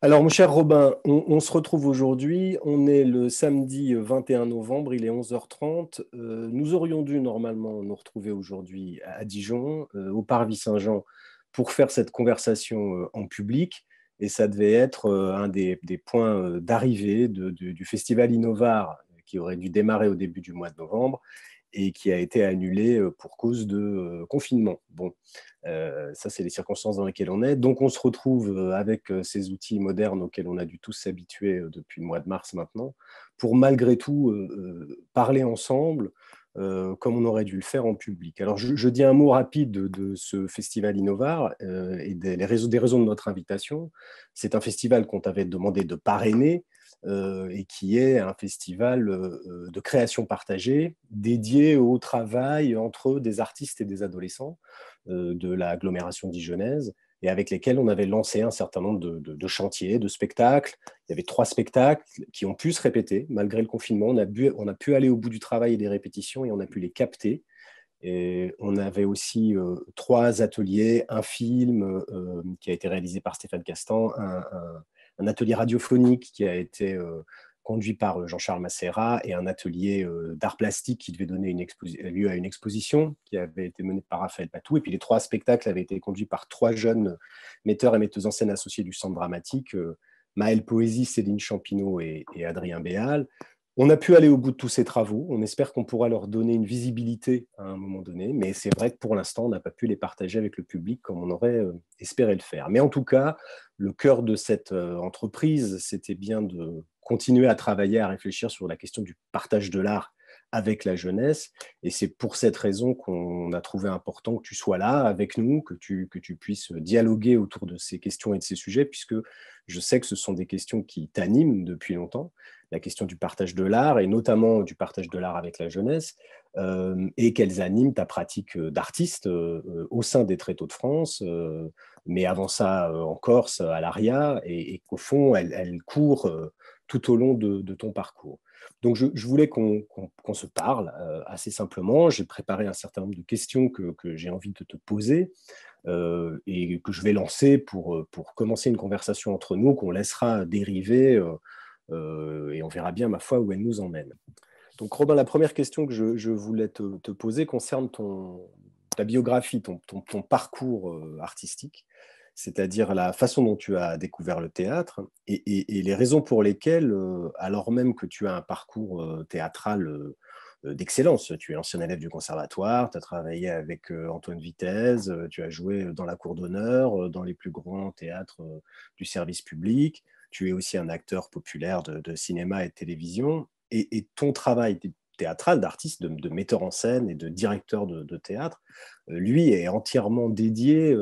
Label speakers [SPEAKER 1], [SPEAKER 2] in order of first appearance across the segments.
[SPEAKER 1] Alors, mon cher Robin, on se retrouve aujourd'hui. On est le samedi 21 novembre, il est 11h30. Nous aurions dû normalement nous retrouver aujourd'hui à Dijon, au Parvis Saint-Jean, pour faire cette conversation en public. Et ça devait être un des points d'arrivée du festival Innovar qui aurait dû démarrer au début du mois de novembre et qui a été annulé pour cause de confinement. Bon, ça, c'est les circonstances dans lesquelles on est. Donc, on se retrouve avec ces outils modernes auxquels on a dû tous s'habituer depuis le mois de mars maintenant, pour malgré tout parler ensemble comme on aurait dû le faire en public. Alors, je dis un mot rapide de ce festival Innovar et des raisons de notre invitation. C'est un festival qu'on t'avait demandé de parrainer et qui est un festival de création partagée dédié au travail entre des artistes et des adolescents de l'agglomération dijonnaise et avec lesquels on avait lancé un certain nombre de chantiers, de spectacles. Il y avait 3 spectacles qui ont pu se répéter malgré le confinement. On a pu aller au bout du travail et des répétitions et on a pu les capter. Et on avait aussi 3 ateliers, un film qui a été réalisé par Stéphane Castan, un atelier radiophonique qui a été conduit par Jean-Charles Macera et un atelier d'art plastique qui devait donner lieu à une exposition qui avait été menée par Raphaël Patou. Et puis les 3 spectacles avaient été conduits par 3 jeunes metteurs et metteuses en scène associés du Centre dramatique, Maëlle Poésie, Céline Champineau et Adrien Béal. On a pu aller au bout de tous ces travaux. On espère qu'on pourra leur donner une visibilité à un moment donné, mais c'est vrai que pour l'instant, on n'a pas pu les partager avec le public comme on aurait espéré le faire. Mais en tout cas, le cœur de cette entreprise, c'était bien de continuer à travailler, à réfléchir sur la question du partage de l'art avec la jeunesse. Et c'est pour cette raison qu'on a trouvé important que tu sois là avec nous, que tu puisses dialoguer autour de ces questions et de ces sujets, puisque je sais que ce sont des questions qui t'animent depuis longtemps, la question du partage de l'art, et notamment du partage de l'art avec la jeunesse, et qu'elles animent ta pratique d'artiste au sein des Tréteaux de France, mais avant ça en Corse, à l'ARIA, et qu'au fond, elle court tout au long de ton parcours. Donc, je voulais qu'on se parle assez simplement. J'ai préparé un certain nombre de questions que j'ai envie de te poser et que je vais lancer pour commencer une conversation entre nous, qu'on laissera dériver et on verra bien, ma foi, où elle nous emmène. Donc, Robin, la première question que je voulais te poser concerne ta biographie, ton parcours artistique, c'est-à-dire la façon dont tu as découvert le théâtre et les raisons pour lesquelles, alors même que tu as un parcours théâtral d'excellence, tu es ancien élève du conservatoire, tu as travaillé avec Antoine Vitesse, tu as joué dans la cour d'honneur, dans les plus grands théâtres du service public, tu es aussi un acteur populaire de cinéma et de télévision, et ton travail théâtral, d'artiste, de metteur en scène et de directeur de théâtre, lui est entièrement dédié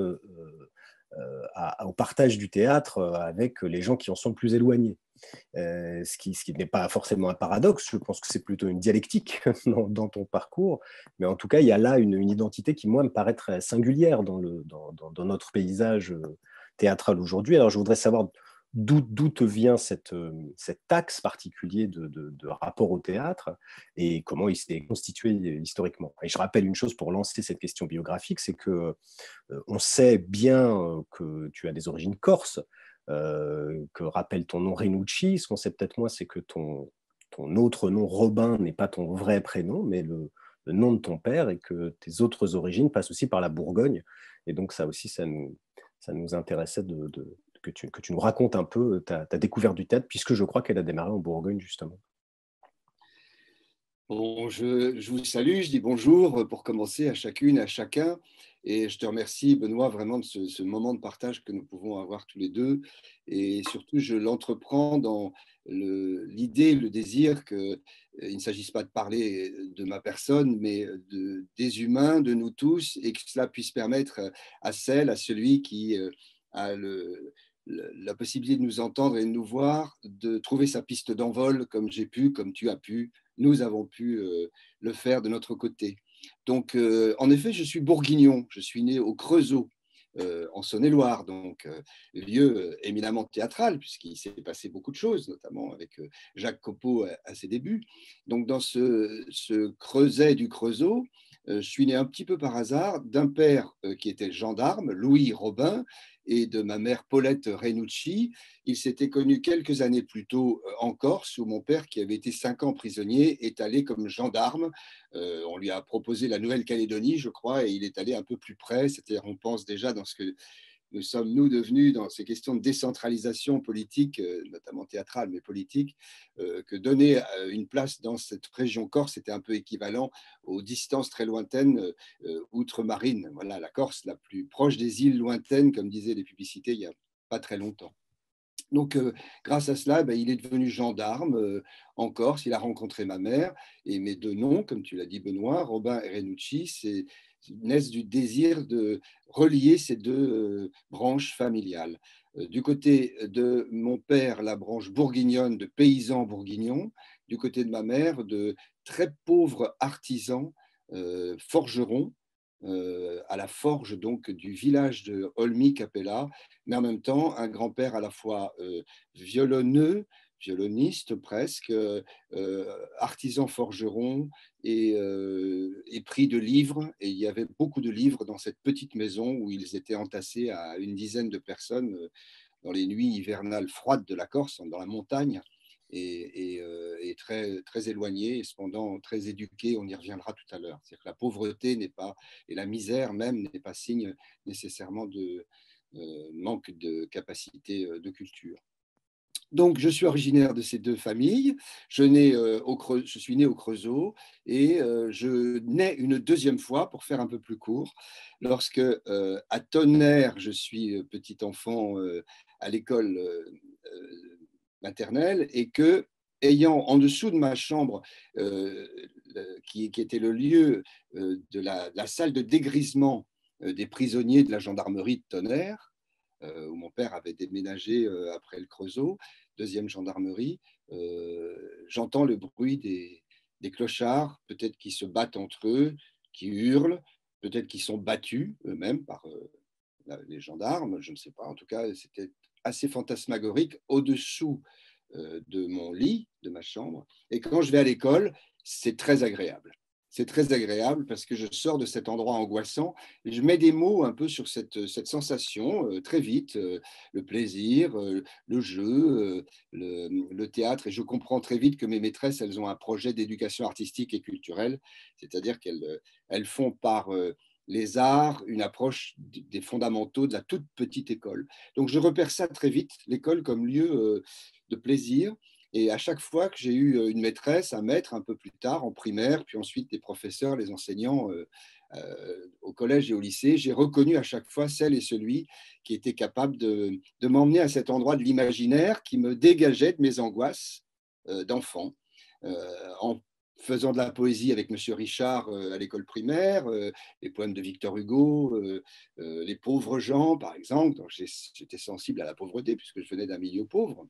[SPEAKER 1] au partage du théâtre avec les gens qui en sont le plus éloignés. Ce qui n'est pas forcément un paradoxe, je pense que c'est plutôt une dialectique dans ton parcours, mais en tout cas, il y a là une identité qui, moi, me paraît très singulière dans notre paysage théâtral aujourd'hui. Alors, je voudrais savoir d'où te vient cet axe particulier de rapport au théâtre et comment il s'est constitué historiquement. Et je rappelle une chose pour lancer cette question biographique, c'est que on sait bien que tu as des origines corses, que rappelle ton nom Renucci. Ce qu'on sait peut-être moins, c'est que ton autre nom, Robin, n'est pas ton vrai prénom, mais le nom de ton père, et que tes autres origines passent aussi par la Bourgogne. Et donc ça aussi, ça nous intéressait que tu nous racontes un peu ta découverte du théâtre, puisque je crois qu'elle a démarré en Bourgogne, justement.
[SPEAKER 2] Bon, je vous salue, je dis bonjour pour commencer à chacune, à chacun. Et je te remercie, Benoît, vraiment de ce moment de partage que nous pouvons avoir tous les deux. Et surtout, je l'entreprends dans l'idée, le désir qu'il ne s'agisse pas de parler de ma personne, mais des humains, de nous tous, et que cela puisse permettre à celui qui a la possibilité de nous entendre et de nous voir, de trouver sa piste d'envol comme j'ai pu, comme tu as pu, nous avons pu le faire de notre côté. Donc, en effet, je suis bourguignon. Je suis né au Creusot, en Saône-et-Loire, donc lieu éminemment théâtral, puisqu'il s'est passé beaucoup de choses, notamment avec Jacques Copeau à ses débuts. Donc, dans ce creuset du Creusot, je suis né un petit peu par hasard d'un père qui était gendarme, Louis Robin, et de ma mère Paulette Renucci. Ils s'étaient connus quelques années plus tôt en Corse, où mon père, qui avait été 5 ans prisonnier, est allé comme gendarme. On lui a proposé la Nouvelle-Calédonie, je crois, et il est allé un peu plus près. C'est-à-dire, on pense déjà dans ce que nous sommes, nous, devenus dans ces questions de décentralisation politique, notamment théâtrale, mais politique, que donner une place dans cette région Corse était un peu équivalent aux distances très lointaines outre-marines. Voilà, la Corse la plus proche des îles lointaines, comme disaient les publicités il n'y a pas très longtemps. Donc, grâce à cela, il est devenu gendarme en Corse. Il a rencontré ma mère et mes deux noms, comme tu l'as dit, Benoît, Robin et Renucci, naissent du désir de relier ces deux branches familiales. Du côté de mon père, la branche bourguignonne de paysans bourguignons. Du côté de ma mère, de très pauvres artisans forgerons à la forge donc du village de Olmi Capella, mais en même temps un grand-père à la fois violonneux, violoniste presque, artisan forgeron et pris de livres. Et il y avait beaucoup de livres dans cette petite maison où ils étaient entassés à une dizaine de personnes dans les nuits hivernales froides de la Corse, dans la montagne, et très, très éloignés, et cependant très éduqués. On y reviendra tout à l'heure. C'est-à-dire que la pauvreté n'est pas, et la misère même n'est pas signe nécessairement de manque de capacité de culture. Donc, je suis originaire de ces deux familles. Je suis né au Creusot et je nais une deuxième fois, pour faire un peu plus court, lorsque à Tonnerre, je suis petit enfant à l'école maternelle, et que, ayant en dessous de ma chambre, qui était le lieu de la salle de dégrisement des prisonniers de la gendarmerie de Tonnerre, où mon père avait déménagé après le Creusot, deuxième gendarmerie, j'entends le bruit des clochards, peut-être qui se battent entre eux, qui hurlent, peut-être qui sont battus eux-mêmes par les gendarmes, je ne sais pas. En tout cas, c'était assez fantasmagorique au-dessous de mon lit, de ma chambre. Et quand je vais à l'école, c'est très agréable. C'est très agréable parce que je sors de cet endroit angoissant et je mets des mots un peu sur cette sensation très vite, le plaisir, le jeu, le théâtre. Et je comprends très vite que mes maîtresses, elles ont un projet d'éducation artistique et culturelle, c'est-à-dire qu'elles font par les arts une approche des fondamentaux de la toute petite école. Donc je repère ça très vite, l'école comme lieu de plaisir. Et à chaque fois que j'ai eu une maîtresse, un maître un peu plus tard en primaire, puis ensuite des professeurs, les enseignants au collège et au lycée, j'ai reconnu à chaque fois celle et celui qui était capable de m'emmener à cet endroit de l'imaginaire qui me dégageait de mes angoisses d'enfant, en faisant de la poésie avec Monsieur Richard à l'école primaire, les poèmes de Victor Hugo, les pauvres gens, par exemple. J'étais sensible à la pauvreté puisque je venais d'un milieu pauvre.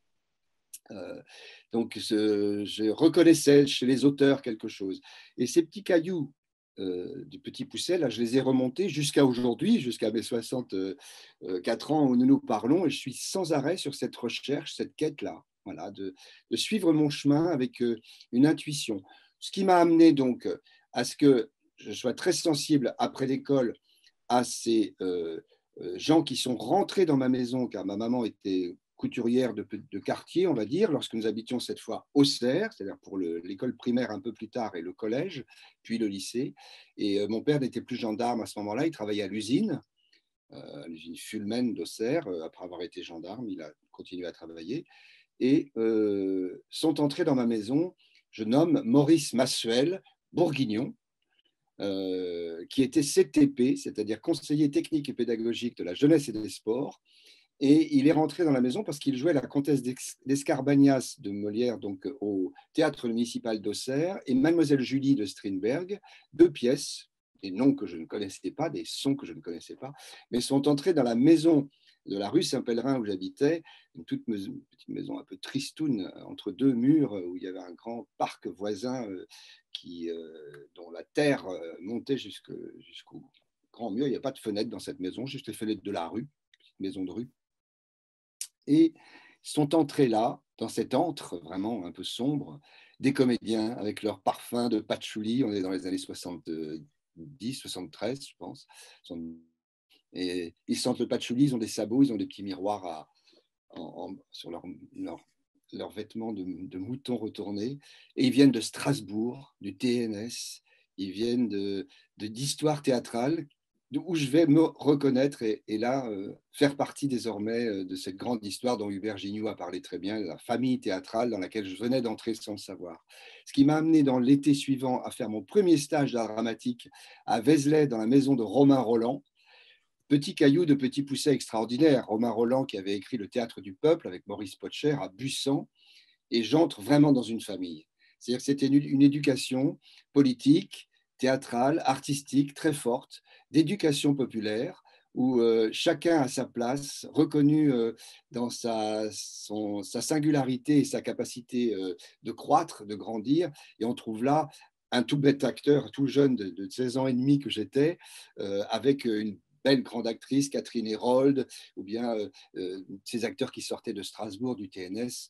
[SPEAKER 2] Donc, je reconnaissais chez les auteurs quelque chose. Et ces petits cailloux du Petit Poucet, là, je les ai remontés jusqu'à aujourd'hui, jusqu'à mes 64 ans où nous nous parlons, et je suis sans arrêt sur cette recherche, cette quête-là, voilà, de suivre mon chemin avec une intuition. Ce qui m'a amené donc à ce que je sois très sensible après l'école à ces gens qui sont rentrés dans ma maison, car ma maman était couturière de quartier, on va dire, lorsque nous habitions cette fois au Auxerre, c'est-à-dire pour l'école primaire un peu plus tard et le collège, puis le lycée. Et mon père n'était plus gendarme à ce moment-là, il travaillait à l'usine Fulmen d'Auxerre. Après avoir été gendarme, il a continué à travailler. Et sont entrés dans ma maison, je nomme Maurice Massuel, bourguignon, qui était CTP, c'est-à-dire conseiller technique et pédagogique de la jeunesse et des sports. Et il est rentré dans la maison parce qu'il jouait la comtesse d'Escarbagnas de Molière, donc au théâtre municipal d'Auxerre, et Mademoiselle Julie de Strindberg, deux pièces, des noms que je ne connaissais pas, des sons que je ne connaissais pas, mais sont entrés dans la maison de la rue Saint-Pèlerin où j'habitais, une petite maison un peu tristoune, entre deux murs, où il y avait un grand parc voisin dont la terre montait jusqu'au grand mur. Il n'y a pas de fenêtre dans cette maison, juste les fenêtres de la rue, petite maison de rue. Et sont entrés là, dans cet antre vraiment un peu sombre, des comédiens avec leur parfum de patchouli. On est dans les années 70, 70, 73, je pense. Et ils sentent le patchouli, ils ont des sabots, ils ont des petits miroirs sur leurs vêtements de moutons retournés. Et ils viennent de Strasbourg, du TNS, ils viennent d'histoire théâtrale, où je vais me reconnaître et là, faire partie désormais de cette grande histoire dont Hubert Gignoux a parlé très bien, la famille théâtrale dans laquelle je venais d'entrer sans le savoir. Ce qui m'a amené dans l'été suivant à faire mon premier stage d'art dramatique à Vézelay, dans la maison de Romain Roland. Petit caillou de petit pousset extraordinaire. Romain Roland qui avait écrit Le Théâtre du Peuple avec Maurice Potcher à Busan, et j'entre vraiment dans une famille. C'est-à-dire que c'était une éducation politique, théâtrale, artistique très forte, d'éducation populaire, où chacun a sa place, reconnu dans sa singularité et sa capacité de croître, de grandir. Et on trouve là un tout bête acteur, tout jeune de 16 ans et demi que j'étais, avec une belle grande actrice, Catherine Hérold, ou bien ces acteurs qui sortaient de Strasbourg, du TNS,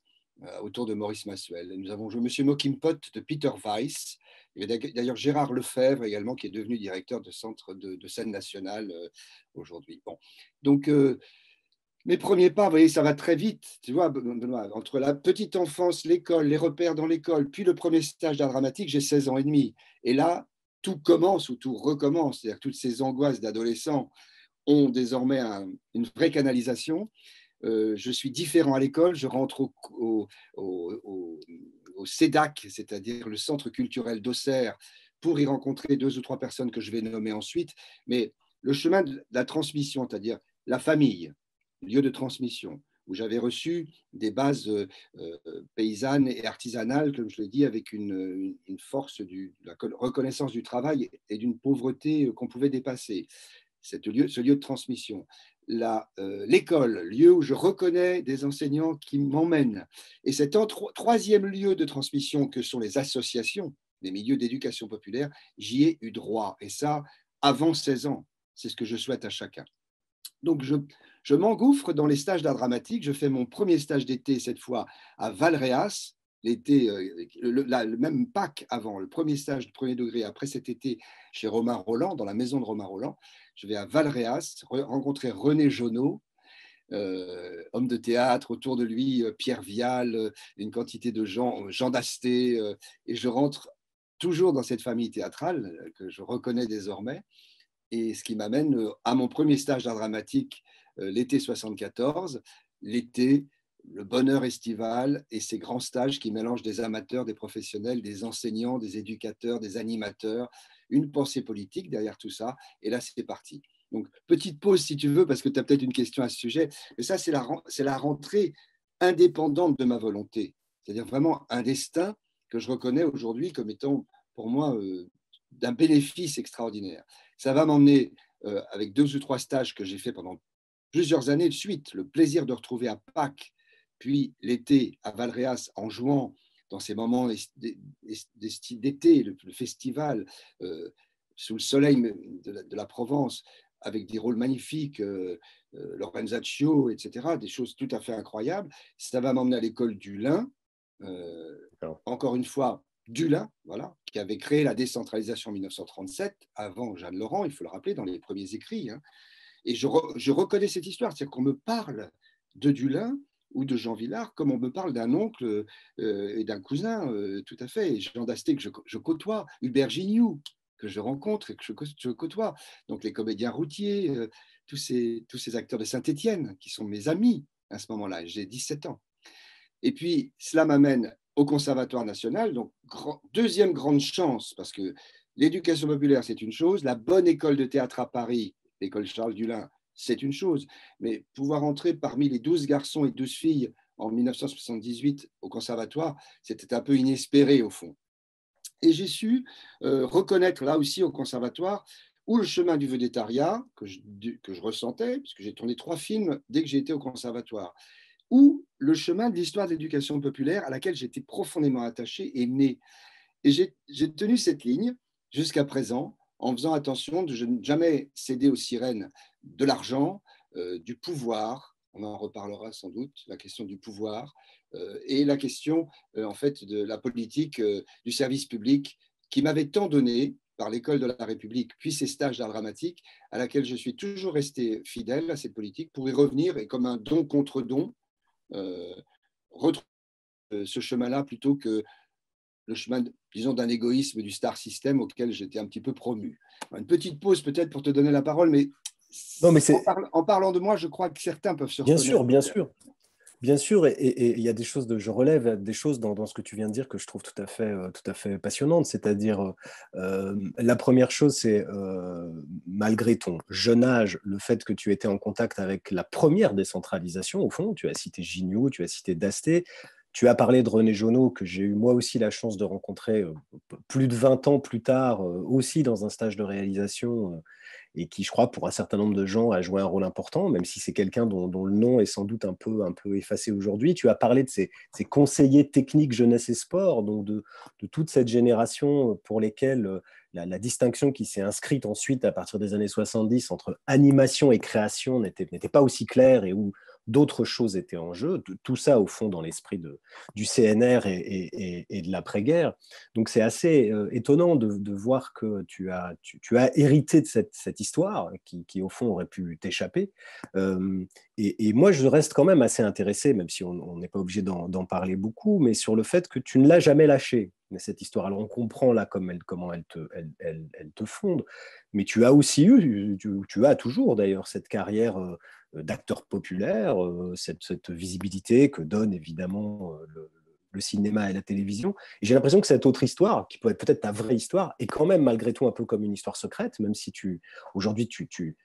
[SPEAKER 2] autour de Maurice Massuel. Nous avons joué Monsieur Mokimpot de Peter Weiss. Il y a d'ailleurs Gérard Lefebvre également, qui est devenu directeur de centre de scène nationale aujourd'hui. Bon. Donc, mes premiers pas, vous voyez, ça va très vite, tu vois, Benoît, entre la petite enfance, l'école, les repères dans l'école, puis le premier stage d'art dramatique, j'ai 16 ans et demi. Et là, tout commence ou tout recommence. C'est-à-dire que toutes ces angoisses d'adolescents ont désormais une vraie canalisation. Je suis différent à l'école, je rentre au CEDAC, c'est-à-dire le Centre culturel d'Auxerre, pour y rencontrer 2 ou 3 personnes que je vais nommer ensuite. Mais le chemin de la transmission, c'est-à-dire la famille, lieu de transmission, où j'avais reçu des bases paysannes et artisanales, comme je l'ai dit, avec une force de la reconnaissance du travail et d'une pauvreté qu'on pouvait dépasser. Ce lieu de transmission. L'école, lieu où je reconnais des enseignants qui m'emmènent. Et cet troisième lieu de transmission que sont les associations, les milieux d'éducation populaire, j'y ai eu droit. Et ça, avant 16 ans. C'est ce que je souhaite à chacun. Donc, je m'engouffre dans les stages d'art dramatique. Je fais mon premier stage d'été, cette fois, à Valréas, l'été, le même Pâques avant, le premier stage de premier degré, après cet été, chez Romain Roland, dans la maison de Romain Roland. Je vais à Valréas rencontrer René Jonot, homme de théâtre, autour de lui, Pierre Vial, une quantité de gens, Jean Dasté, et je rentre toujours dans cette famille théâtrale que je reconnais désormais. Et ce qui m'amène à mon premier stage d'art dramatique l'été 74, l'été, le bonheur estival et ces grands stages qui mélangent des amateurs, des professionnels, des enseignants, des éducateurs, des animateurs, une pensée politique derrière tout ça. Et là, c'est parti. Donc, petite pause si tu veux, parce que tu as peut-être une question à ce sujet. Mais ça, c'est la rentrée indépendante de ma volonté. C'est-à-dire vraiment un destin que je reconnais aujourd'hui comme étant, pour moi, d'un bénéfice extraordinaire. Ça va m'emmener, avec 2 ou 3 stages que j'ai fait pendant plusieurs années de suite, le plaisir de retrouver à Pâques, puis l'été à Valréas, en jouant dans ces moments d'été, le festival, sous le soleil de la Provence, avec des rôles magnifiques, Lorenzaccio, etc., des choses tout à fait incroyables. Ça va m'emmener à l'école du Lin, encore une fois, Dulin, voilà, qui avait créé la décentralisation en 1937, avant Jeanne Laurent, il faut le rappeler, dans les premiers écrits. Hein. Et je reconnais cette histoire, c'est-à-dire qu'on me parle de Dulin ou de Jean Villard comme on me parle d'un oncle et d'un cousin, tout à fait. Et Jean Dasté, que je côtoie, Hubert Gignoux, que je rencontre et que je côtoie. Donc les comédiens routiers, tous ces acteurs de Saint-Étienne, qui sont mes amis à ce moment-là. J'ai 17 ans. Et puis, cela m'amène au Conservatoire national. Donc, deuxième grande chance, parce que l'éducation populaire, c'est une chose. La bonne école de théâtre à Paris, l'école Charles Dulin, c'est une chose. Mais pouvoir entrer parmi les 12 garçons et 12 filles en 1978 au Conservatoire, c'était un peu inespéré au fond. Et j'ai su reconnaître là aussi au Conservatoire ou le chemin du vedettariat que je ressentais, puisque j'ai tourné 3 films dès que j'ai été au Conservatoire, ou le chemin de l'histoire de l'éducation populaire à laquelle j'étais profondément attaché et né. Et j'ai tenu cette ligne jusqu'à présent en faisant attention de ne jamais céder aux sirènes de l'argent, du pouvoir, on en reparlera sans doute, la question du pouvoir, et la question en fait de la politique du service public qui m'avait tant donné par l'École de la République, puis ses stages d'art dramatique, à laquelle je suis toujours resté fidèle à cette politique pour y revenir et comme un don contre don, retrouver ce chemin-là plutôt que le chemin, disons, d'un égoïsme du star system auquel j'étais un petit peu promu. Une petite pause peut-être pour te donner la parole, mais
[SPEAKER 1] Non, mais
[SPEAKER 2] en parlant de moi, je crois que certains peuvent se
[SPEAKER 1] bien
[SPEAKER 2] reconnaître.
[SPEAKER 1] sûr, bien sûr. Bien sûr, et il y a des choses, je relève des choses dans ce que tu viens de dire que je trouve tout à fait passionnantes. C'est-à-dire, la première chose, c'est malgré ton jeune âge, le fait que tu étais en contact avec la première décentralisation, au fond, tu as cité Gignoux, tu as cité Dasté, tu as parlé de René Jonot, que j'ai eu moi aussi la chance de rencontrer plus de 20 ans plus tard, aussi dans un stage de réalisation et qui, je crois, pour un certain nombre de gens, a joué un rôle important, même si c'est quelqu'un dont le nom est sans doute un peu effacé aujourd'hui. Tu as parlé de ces conseillers techniques jeunesse et sport, donc de toute cette génération pour lesquels la distinction qui s'est inscrite ensuite à partir des années 70 entre animation et création n'était pas aussi claire et où d'autres choses étaient en jeu. Tout ça, au fond, dans l'esprit du CNR et de l'après-guerre. Donc, c'est assez étonnant de voir que tu as hérité de cette histoire qui, au fond, aurait pu t'échapper. Et moi, je reste quand même assez intéressé, même si on n'est pas obligé d'en parler beaucoup, mais sur le fait que tu ne l'as jamais lâché, cette histoire. Alors, on comprend là comment elle te fonde, mais tu as aussi eu, tu as toujours d'ailleurs cette carrière d'acteur populaire, cette visibilité que donne évidemment le cinéma et la télévision. Et j'ai l'impression que cette autre histoire, qui peut être peut-être ta vraie histoire, est quand même malgré tout un peu comme une histoire secrète, même si aujourd'hui tu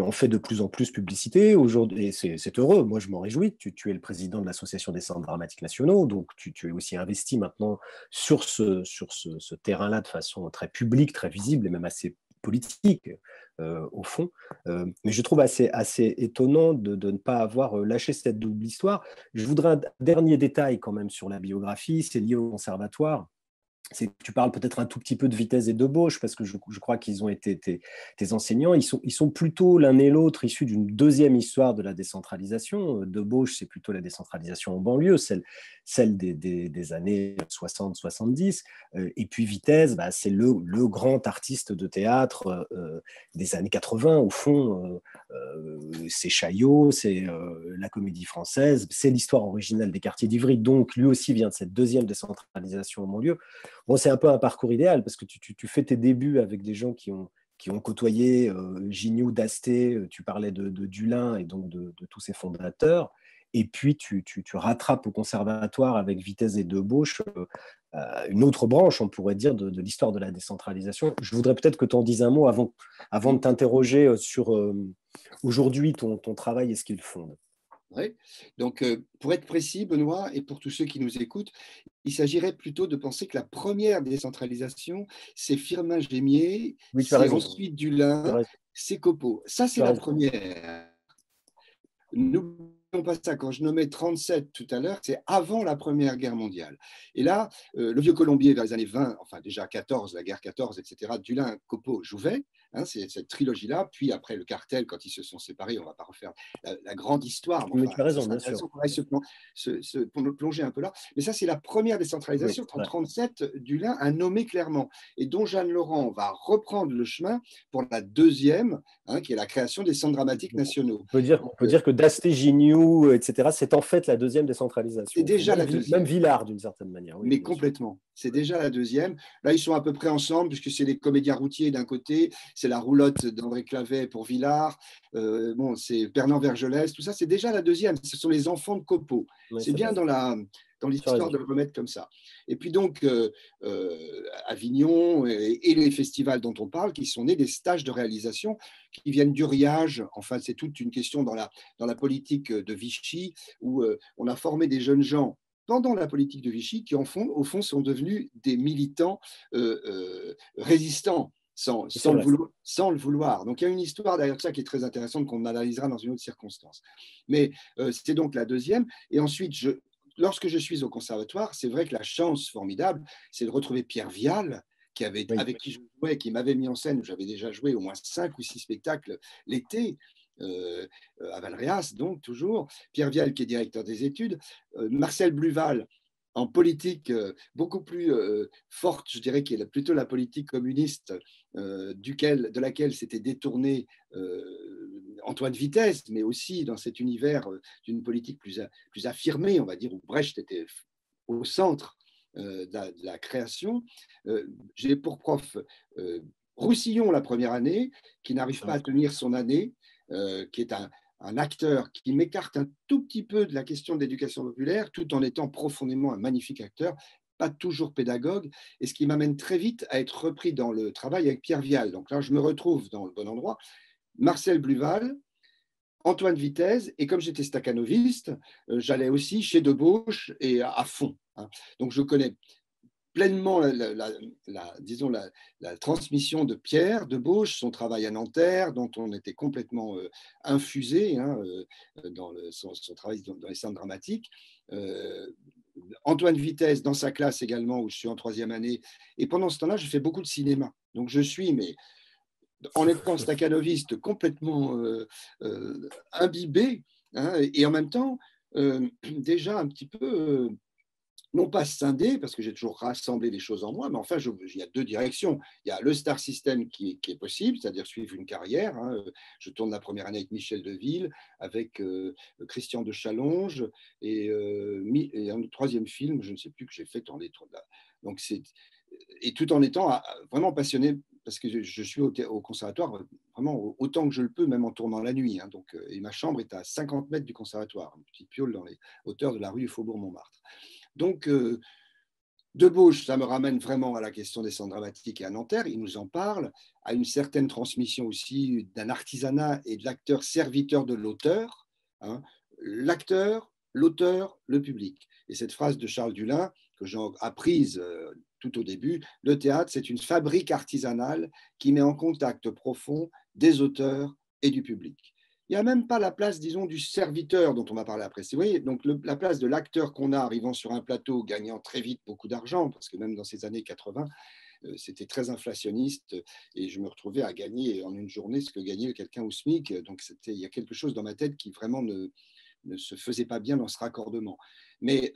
[SPEAKER 1] en fais de plus en plus publicité. Aujourd'hui, et c'est heureux, moi je m'en réjouis. Tu es le président de l'Association des centres dramatiques nationaux, donc tu es aussi investi maintenant sur ce terrain-là de façon très publique, très visible et même assez politique au fond. Mais je trouve assez étonnant de ne pas avoir lâché cette double histoire. Je voudrais un dernier détail quand même sur la biographie, c'est lié au conservatoire. Tu parles peut-être un tout petit peu de Vitesse et de Debauche, parce que je crois qu'ils ont été tes enseignants. Ils sont plutôt l'un et l'autre issus d'une deuxième histoire de la décentralisation. Debauche, c'est plutôt la décentralisation en banlieue, celle des années 60-70. Et puis Vitesse, bah, c'est le grand artiste de théâtre des années 80, au fond. C'est Chaillot, c'est la comédie française, c'est l'histoire originale des quartiers d'Ivry. Donc, lui aussi vient de cette deuxième décentralisation en banlieue. Bon, c'est un peu un parcours idéal parce que tu fais tes débuts avec des gens qui ont côtoyé Gignoux, Dasté, tu parlais de Dulin et donc de tous ses fondateurs. Et puis, tu rattrapes au conservatoire avec Vitesse et Debauche une autre branche, on pourrait dire, de l'histoire de la décentralisation. Je voudrais peut-être que tu en dises un mot avant de t'interroger sur aujourd'hui ton travail et ce qu'il fonde.
[SPEAKER 2] Oui. Donc, pour être précis, Benoît, et pour tous ceux qui nous écoutent, il s'agirait plutôt de penser que la première décentralisation, c'est Firmin Gémier,
[SPEAKER 1] Oui, tu as
[SPEAKER 2] c'est
[SPEAKER 1] raison.
[SPEAKER 2] ensuite
[SPEAKER 1] Tu as
[SPEAKER 2] Dulin,
[SPEAKER 1] raison.
[SPEAKER 2] c'est Copeau. Ça, c'est
[SPEAKER 1] Tu as
[SPEAKER 2] la
[SPEAKER 1] raison.
[SPEAKER 2] première. N'oublions pas ça, quand je nommais 37 tout à l'heure, c'est avant la Première Guerre mondiale. Et là, le Vieux Colombier, vers les années 20, enfin déjà 14, la guerre 14, etc., Dulin, Copeau, Jouvet, hein, c'est cette trilogie-là. Puis après, le cartel, quand ils se sont séparés, on ne va pas refaire la grande histoire, mais
[SPEAKER 1] Mais
[SPEAKER 2] enfin,
[SPEAKER 1] tu as
[SPEAKER 2] ce
[SPEAKER 1] raison,
[SPEAKER 2] serait
[SPEAKER 1] bien sûr.
[SPEAKER 2] intéressant qu'on aille pour nous plonger un peu là. Mais ça, c'est la première
[SPEAKER 1] Oui,
[SPEAKER 2] décentralisation.
[SPEAKER 1] c'est
[SPEAKER 2] En
[SPEAKER 1] vrai.
[SPEAKER 2] 37, Dulin a nommé clairement. Et dont Jeanne Laurent va reprendre le chemin pour la deuxième, hein, qui est la création des centres dramatiques
[SPEAKER 1] Donc,
[SPEAKER 2] nationaux.
[SPEAKER 1] on
[SPEAKER 2] Donc,
[SPEAKER 1] peut dire que Dasté, Gignoux, etc., c'est en fait la deuxième
[SPEAKER 2] c'est
[SPEAKER 1] décentralisation. Au fond.
[SPEAKER 2] déjà la
[SPEAKER 1] Même
[SPEAKER 2] deuxième.
[SPEAKER 1] Villard, d'une certaine manière. Oui,
[SPEAKER 2] Mais
[SPEAKER 1] bien sûr.
[SPEAKER 2] complètement. C'est déjà la deuxième. Là, ils sont à peu près ensemble, puisque c'est les comédiens routiers d'un côté, c'est la roulotte d'André Clavet pour Villard, bon, c'est Pernand Vergelès, tout ça, c'est déjà la deuxième. Ce sont les enfants de Copeau.
[SPEAKER 1] Oui,
[SPEAKER 2] C'est
[SPEAKER 1] c'est
[SPEAKER 2] bien
[SPEAKER 1] vrai.
[SPEAKER 2] dans
[SPEAKER 1] Tu as
[SPEAKER 2] l'histoire
[SPEAKER 1] raison.
[SPEAKER 2] de le remettre comme ça. Et puis donc, Avignon et les festivals dont on parle, qui sont nés des stages de réalisation qui viennent d'Uriage. Enfin, c'est toute une question dans la politique de Vichy, où on a formé des jeunes gens pendant la politique de Vichy, qui au fond sont devenus des militants résistants,
[SPEAKER 1] C'est vrai.
[SPEAKER 2] sans le vouloir. Donc il y a une histoire derrière ça qui est très intéressante qu'on analysera dans une autre circonstance. Mais c'est donc la deuxième. Et ensuite, lorsque je suis au conservatoire, c'est vrai que la chance formidable, c'est de retrouver Pierre Vial,
[SPEAKER 1] Oui.
[SPEAKER 2] avec qui je jouais, qui m'avait mis en scène, où j'avais déjà joué au moins 5 ou 6 spectacles l'été, à Valréas, donc toujours. Pierre Vial, qui est directeur des études. Marcel Bluval, en politique beaucoup plus forte, je dirais, qui est plutôt la politique communiste, de laquelle s'était détourné Antoine Vitesse, mais aussi dans cet univers d'une politique plus affirmée, on va dire, où Brecht était au centre de la création. J'ai pour prof Roussillon la première année, qui n'arrive pas à tenir son année, qui est un acteur qui m'écarte un tout petit peu de la question de l'éducation populaire, tout en étant profondément un magnifique acteur, pas toujours pédagogue, et ce qui m'amène très vite à être repris dans le travail avec Pierre Vial. Donc là, je me retrouve dans le bon endroit. Marcel Bluval, Antoine Vitesse, et comme j'étais staccanoviste, j'allais aussi chez Debauche et à fond. Hein. Donc je connais pleinement disons la transmission de Pierre Debauche, son travail à Nanterre, dont on était complètement infusé hein, dans son travail dans les centres dramatiques. Antoine Vitesse dans sa classe également, où je suis en troisième année. Et pendant ce temps-là, je fais beaucoup de cinéma. Donc je suis, mais en étant staccanoviste complètement imbibé, hein, et en même temps, déjà un petit peu non pas scindé, parce que j'ai toujours rassemblé les choses en moi, mais enfin, il y a deux directions. Il y a le star system qui est possible, c'est-à-dire suivre une carrière. Hein. Je tourne la première année avec Michel Deville, avec Christian de Challonge, et un troisième film, je ne sais plus, que j'ai fait en lettres. Donc et tout en étant vraiment passionné, parce que je suis au conservatoire vraiment autant que je le peux, même en tournant la nuit. Hein. Donc, et ma chambre est à 50 mètres du conservatoire, une petite piole dans les hauteurs de la rue du Faubourg-Montmartre. Donc, Debauche, ça me ramène vraiment à la question des centres dramatiques et à Nanterre. Il nous en parle, à une certaine transmission aussi d'un artisanat et de l'acteur serviteur de l'auteur. Hein. L'acteur, l'auteur, le public. Et cette phrase de Charles Dullin, que j'ai apprise tout au début, le théâtre, c'est une fabrique artisanale qui met en contact profond des auteurs et du public. Il n'y a même pas la place, disons, du serviteur dont on va parler après. Vous voyez, donc la place de l'acteur qu'on a arrivant sur un plateau, gagnant très vite beaucoup d'argent, parce que même dans ces années 80, c'était très inflationniste, et je me retrouvais à gagner en une journée ce que gagnait quelqu'un au SMIC. Donc il y a quelque chose dans ma tête qui vraiment ne se faisait pas bien dans ce raccordement. Mais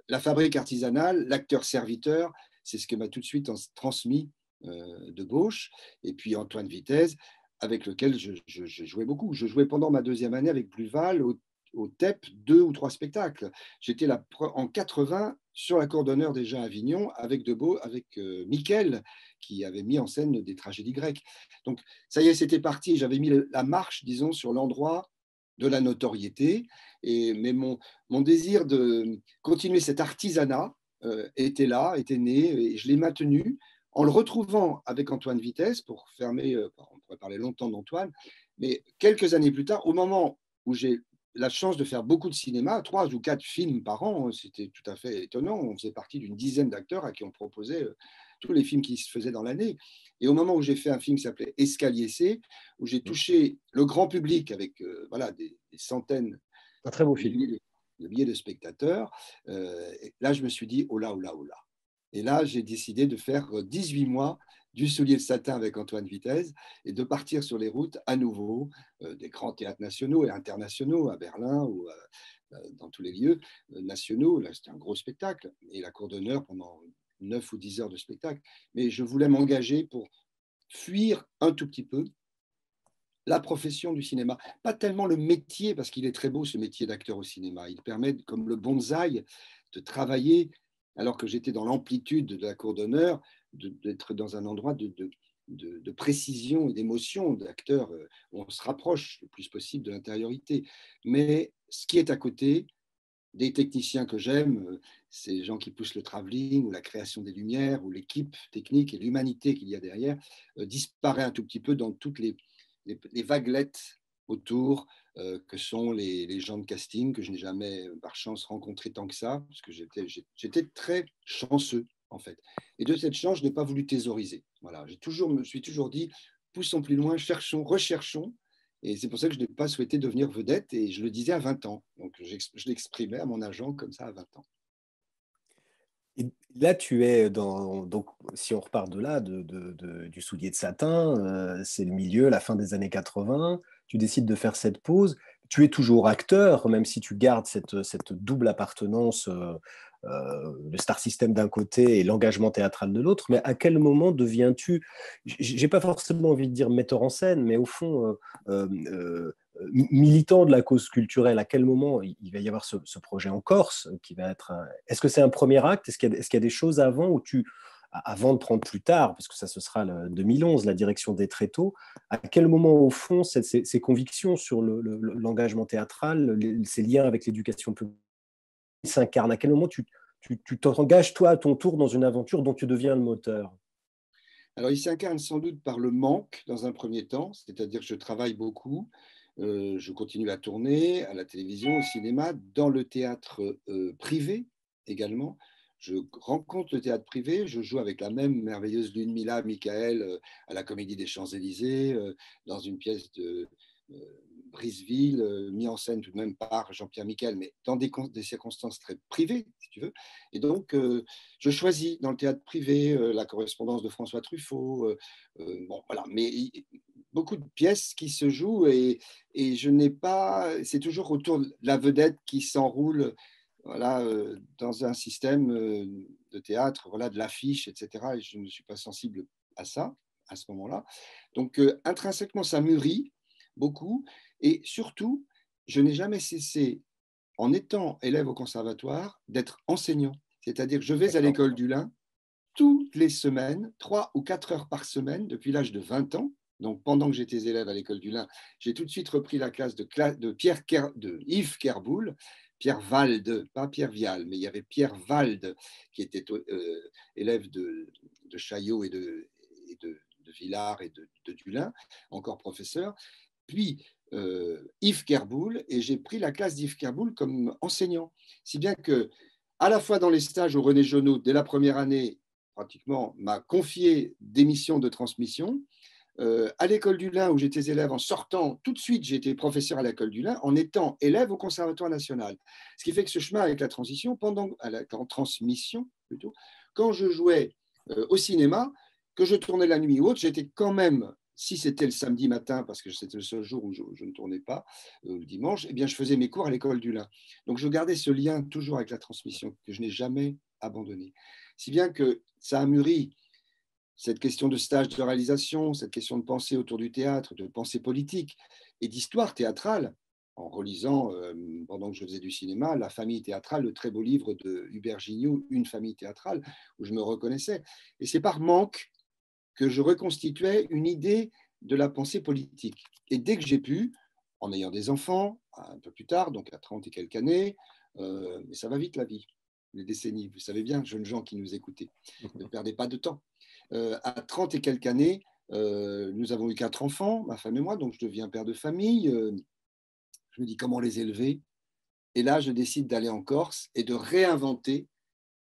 [SPEAKER 2] la fabrique artisanale, l'acteur-serviteur, c'est ce que m'a tout de suite transmis Debauche, et puis Antoine Vitesse, avec lequel je jouais beaucoup. Je jouais pendant ma deuxième année avec Bluval au TEP 2 ou 3 spectacles. J'étais en 80 sur la Cour d'honneur déjà à Avignon avec Miquel, qui avait mis en scène des tragédies grecques. Donc ça y est, c'était parti. J'avais mis la marche, disons, sur l'endroit de la notoriété. Mais mon désir de continuer cet artisanat était là, était né, et je l'ai maintenu en le retrouvant avec Antoine Vitesse, pour fermer, on pourrait parler longtemps d'Antoine, mais quelques années plus tard, au moment où j'ai la chance de faire beaucoup de cinéma, 3 ou 4 films par an, c'était tout à fait étonnant. On faisait partie d'une dizaine d'acteurs à qui on proposait tous les films qui se faisaient dans l'année. Et au moment où j'ai fait un film qui s'appelait Escalier C, où j'ai touché le grand public avec voilà, des centaines
[SPEAKER 1] un très beau film.
[SPEAKER 2] de milliers de spectateurs, là, je me suis dit, oh là, oh là, oh là. Et là, j'ai décidé de faire 18 mois du Soulier de satin avec Antoine Vitesse et de partir sur les routes à nouveau des grands théâtres nationaux et internationaux, à Berlin ou dans tous les lieux nationaux. Là, c'était un gros spectacle. Et la Cour d'honneur pendant 9 ou 10 heures de spectacle. Mais je voulais m'engager pour fuir un tout petit peu la profession du cinéma. Pas tellement le métier, parce qu'il est très beau ce métier d'acteur au cinéma. Il permet, comme le bonsaï, de travailler, alors que j'étais dans l'amplitude de la cour d'honneur, d'être dans un endroit de précision et d'émotion d'acteur où on se rapproche le plus possible de l'intériorité. Mais ce qui est à côté, des techniciens que j'aime, ces gens qui poussent le travelling ou la création des lumières ou l'équipe technique et l'humanité qu'il y a derrière, disparaît un tout petit peu dans toutes les vaguelettes autour, que sont les gens de casting, que je n'ai jamais, par chance, rencontré tant que ça, parce que j'étais très chanceux, en fait. Et de cette chance, je n'ai pas voulu thésauriser. Voilà, me suis toujours dit, poussons plus loin, cherchons, recherchons. Et c'est pour ça que je n'ai pas souhaité devenir vedette, et je le disais à 20 ans. Donc, je l'exprimais à mon agent comme ça à 20 ans.
[SPEAKER 1] Et là, tu es donc, si on repart de là, du soulier de satin, c'est le milieu, la fin des années 80, tu décides de faire cette pause. Tu es toujours acteur, même si tu gardes cette double appartenance le star system d'un côté et l'engagement théâtral de l'autre, mais à quel moment deviens-tu, j'ai pas forcément envie de dire metteur en scène, mais au fond, militant de la cause culturelle, à quel moment il va y avoir ce projet en Corse qui va être Est-ce que c'est un premier acte? Est-ce qu'il y a des choses avant où avant de prendre plus tard, parce que ça ce sera le 2011, la direction des tréteaux, à quel moment au fond ces convictions sur l'engagement théâtral, ces liens avec l'éducation publique s'incarnent? À quel moment tu t'engages toi à ton tour dans une aventure dont tu deviens le moteur?
[SPEAKER 2] Alors, il s'incarne sans doute par le manque dans un premier temps, c'est-à-dire que je travaille beaucoup, je continue à tourner à la télévision, au cinéma, dans le théâtre privé également. Je rencontre le théâtre privé, je joue avec la même merveilleuse Ludmilla Michael à la Comédie des Champs-Élysées, dans une pièce de euh, Briseville, mis en scène tout de même par Jean-Pierre Michael, mais dans des circonstances très privées, si tu veux. Et donc, je choisis dans le théâtre privé la correspondance de François Truffaut, bon, voilà, mais beaucoup de pièces qui se jouent et je n'ai pas, c'est toujours autour de la vedette qui s'enroule, voilà, dans un système de théâtre, voilà, de l'affiche, etc. Et je ne suis pas sensible à ça à ce moment-là. Donc, intrinsèquement, ça mûrit beaucoup et surtout, je n'ai jamais cessé, en étant élève au conservatoire, d'être enseignant. C'est-à-dire que je vais à
[SPEAKER 1] D'accord.
[SPEAKER 2] l'école du Lin toutes les semaines, 3 ou 4 heures par semaine, depuis l'âge de 20 ans. Donc, pendant que j'étais élève à l'école du Lin, j'ai tout de suite repris la classe de Yves Kerboul, Pierre Valde, pas Pierre Vial, mais il y avait Pierre Valde qui était élève de Chaillot et de Villars et de Dulin, encore professeur. Puis Yves Kerboul, et j'ai pris la classe d'Yves Kerboul comme enseignant. Si bien que, à la fois dans les stages au René Genot, dès la première année, pratiquement, m'a confié des missions de transmission. À l'école du Lin, où j'étais élève, en sortant, tout de suite, j'ai été professeur à l'école du Lin, en étant élève au Conservatoire national. Ce qui fait que ce chemin avec la transition, en transmission plutôt, quand je jouais au cinéma, que je tournais la nuit ou autre, j'étais quand même, si c'était le samedi matin, parce que c'était le seul jour où je ne tournais pas, le dimanche, eh bien, je faisais mes cours à l'école du Lin. Donc, je gardais ce lien toujours avec la transmission que je n'ai jamais abandonné. Si bien que ça a mûri cette question de stage de réalisation, cette question de pensée autour du théâtre, de pensée politique et d'histoire théâtrale, en relisant, pendant que je faisais du cinéma, La famille théâtrale, le très beau livre de Hubert Gignoux, Une famille théâtrale, où je me reconnaissais. Et c'est par manque que je reconstituais une idée de la pensée politique. Et dès que j'ai pu, en ayant des enfants, un peu plus tard, donc à 30 et quelques années, mais ça va vite la vie, les décennies, vous savez bien, jeunes gens qui nous écoutez, ne perdez pas de temps. À 30 et quelques années, nous avons eu 4 enfants, ma femme et moi, donc je deviens père de famille. Je me dis comment les élever. Et là, je décide d'aller en Corse et de réinventer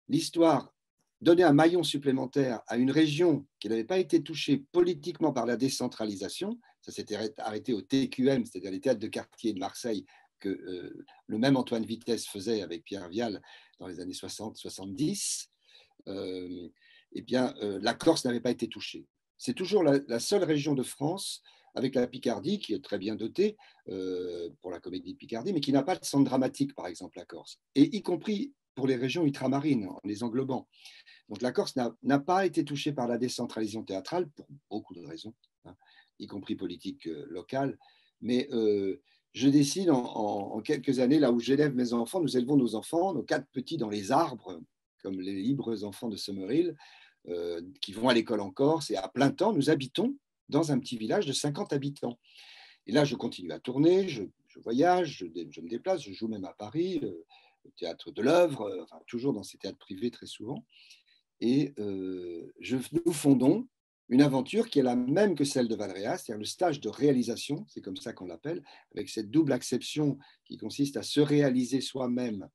[SPEAKER 2] l'histoire, donner un maillon supplémentaire à une région qui n'avait pas été touchée politiquement par la décentralisation. Ça s'était arrêté au TQM, c'est-à-dire les théâtres de quartier de Marseille, que le même Antoine Vitesse faisait avec Pierre Vial dans les années 60-70. Eh bien, la Corse n'avait pas été touchée. C'est toujours la seule région de France, avec la Picardie, qui est très bien dotée pour la comédie de Picardie, mais qui n'a pas de centre dramatique, par exemple, la Corse, et y compris pour les régions ultramarines, en les englobant. Donc la Corse n'a pas été touchée par la décentralisation théâtrale, pour beaucoup de raisons, hein, y compris politique locale, mais je décide en quelques années, là où j'élève mes enfants, nous élevons nos enfants, nos 4 petits dans les arbres, comme les libres enfants de Summerhill, qui vont à l'école en Corse, et à plein temps, nous habitons dans un petit village de 50 habitants. Et là, je continue à tourner, je voyage, je me déplace, je joue même à Paris, au théâtre de l'œuvre, enfin, toujours dans ces théâtres privés très souvent. Et nous fondons une aventure qui est la même que celle de Valréas, c'est-à-dire le stage de réalisation, c'est comme ça qu'on l'appelle, avec cette double acception qui consiste à se réaliser soi-même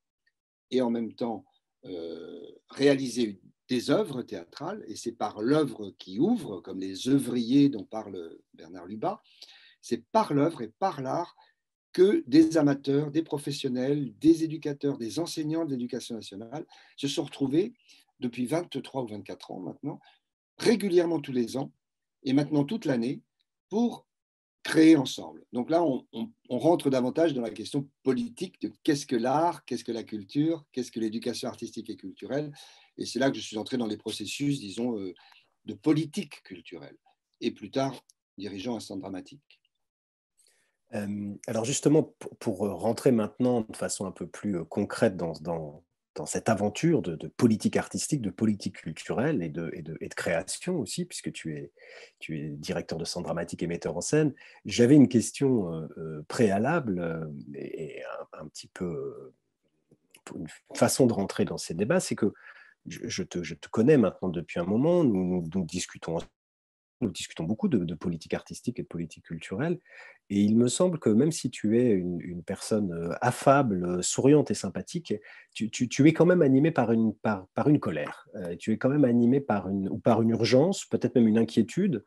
[SPEAKER 2] et en même temps réaliser des œuvres théâtrales, et c'est par l'œuvre qui ouvre, comme les œuvriers dont parle Bernard Lubat, c'est par l'œuvre et par l'art que des amateurs, des professionnels, des éducateurs, des enseignants de l'éducation nationale se sont retrouvés depuis 23 ou 24 ans maintenant, régulièrement tous les ans, et maintenant toute l'année, pour créer ensemble. Donc là, on rentre davantage dans la question politique de qu'est-ce que l'art, qu'est-ce que la culture, qu'est-ce que l'éducation artistique et culturelle. Et c'est là que je suis entré dans les processus, disons, de politique culturelle. Et plus tard, dirigeant un centre dramatique.
[SPEAKER 1] Alors justement, pour rentrer maintenant de façon un peu plus concrète dans cette aventure de politique artistique, de politique culturelle et de création aussi, puisque tu es directeur de centre dramatique et metteur en scène, j'avais une question préalable et un petit peu une façon de rentrer dans ces débats, c'est que je te connais maintenant depuis un moment, nous discutons beaucoup de politique artistique et de politique culturelle. Et il me semble que même si tu es une personne affable, souriante et sympathique, tu es quand même animé par une colère. Tu es quand même animé par une urgence, peut-être même une inquiétude.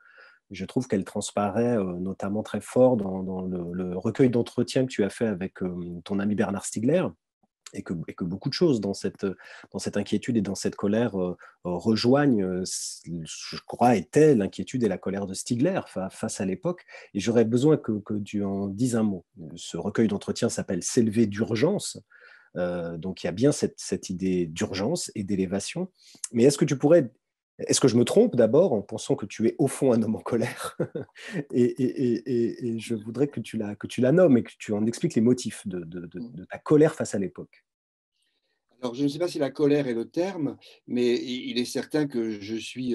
[SPEAKER 1] Je trouve qu'elle transparaît notamment très fort dans le recueil d'entretien que tu as fait avec ton ami Bernard Stiegler et que beaucoup de choses dans cette inquiétude et dans cette colère rejoignent, je crois, étaient l'inquiétude et la colère de Stigler face à l'époque. Et j'aurais besoin que tu en dises un mot. Ce recueil d'entretien s'appelle S'élever d'urgence. Donc il y a bien cette idée d'urgence et d'élévation. Mais est-ce que je me trompe d'abord en pensant que tu es au fond un homme en colère et je voudrais que tu la nommes et que tu en expliques les motifs de ta colère face à l'époque.
[SPEAKER 2] Alors, je ne sais pas si la colère est le terme, mais il est certain que je suis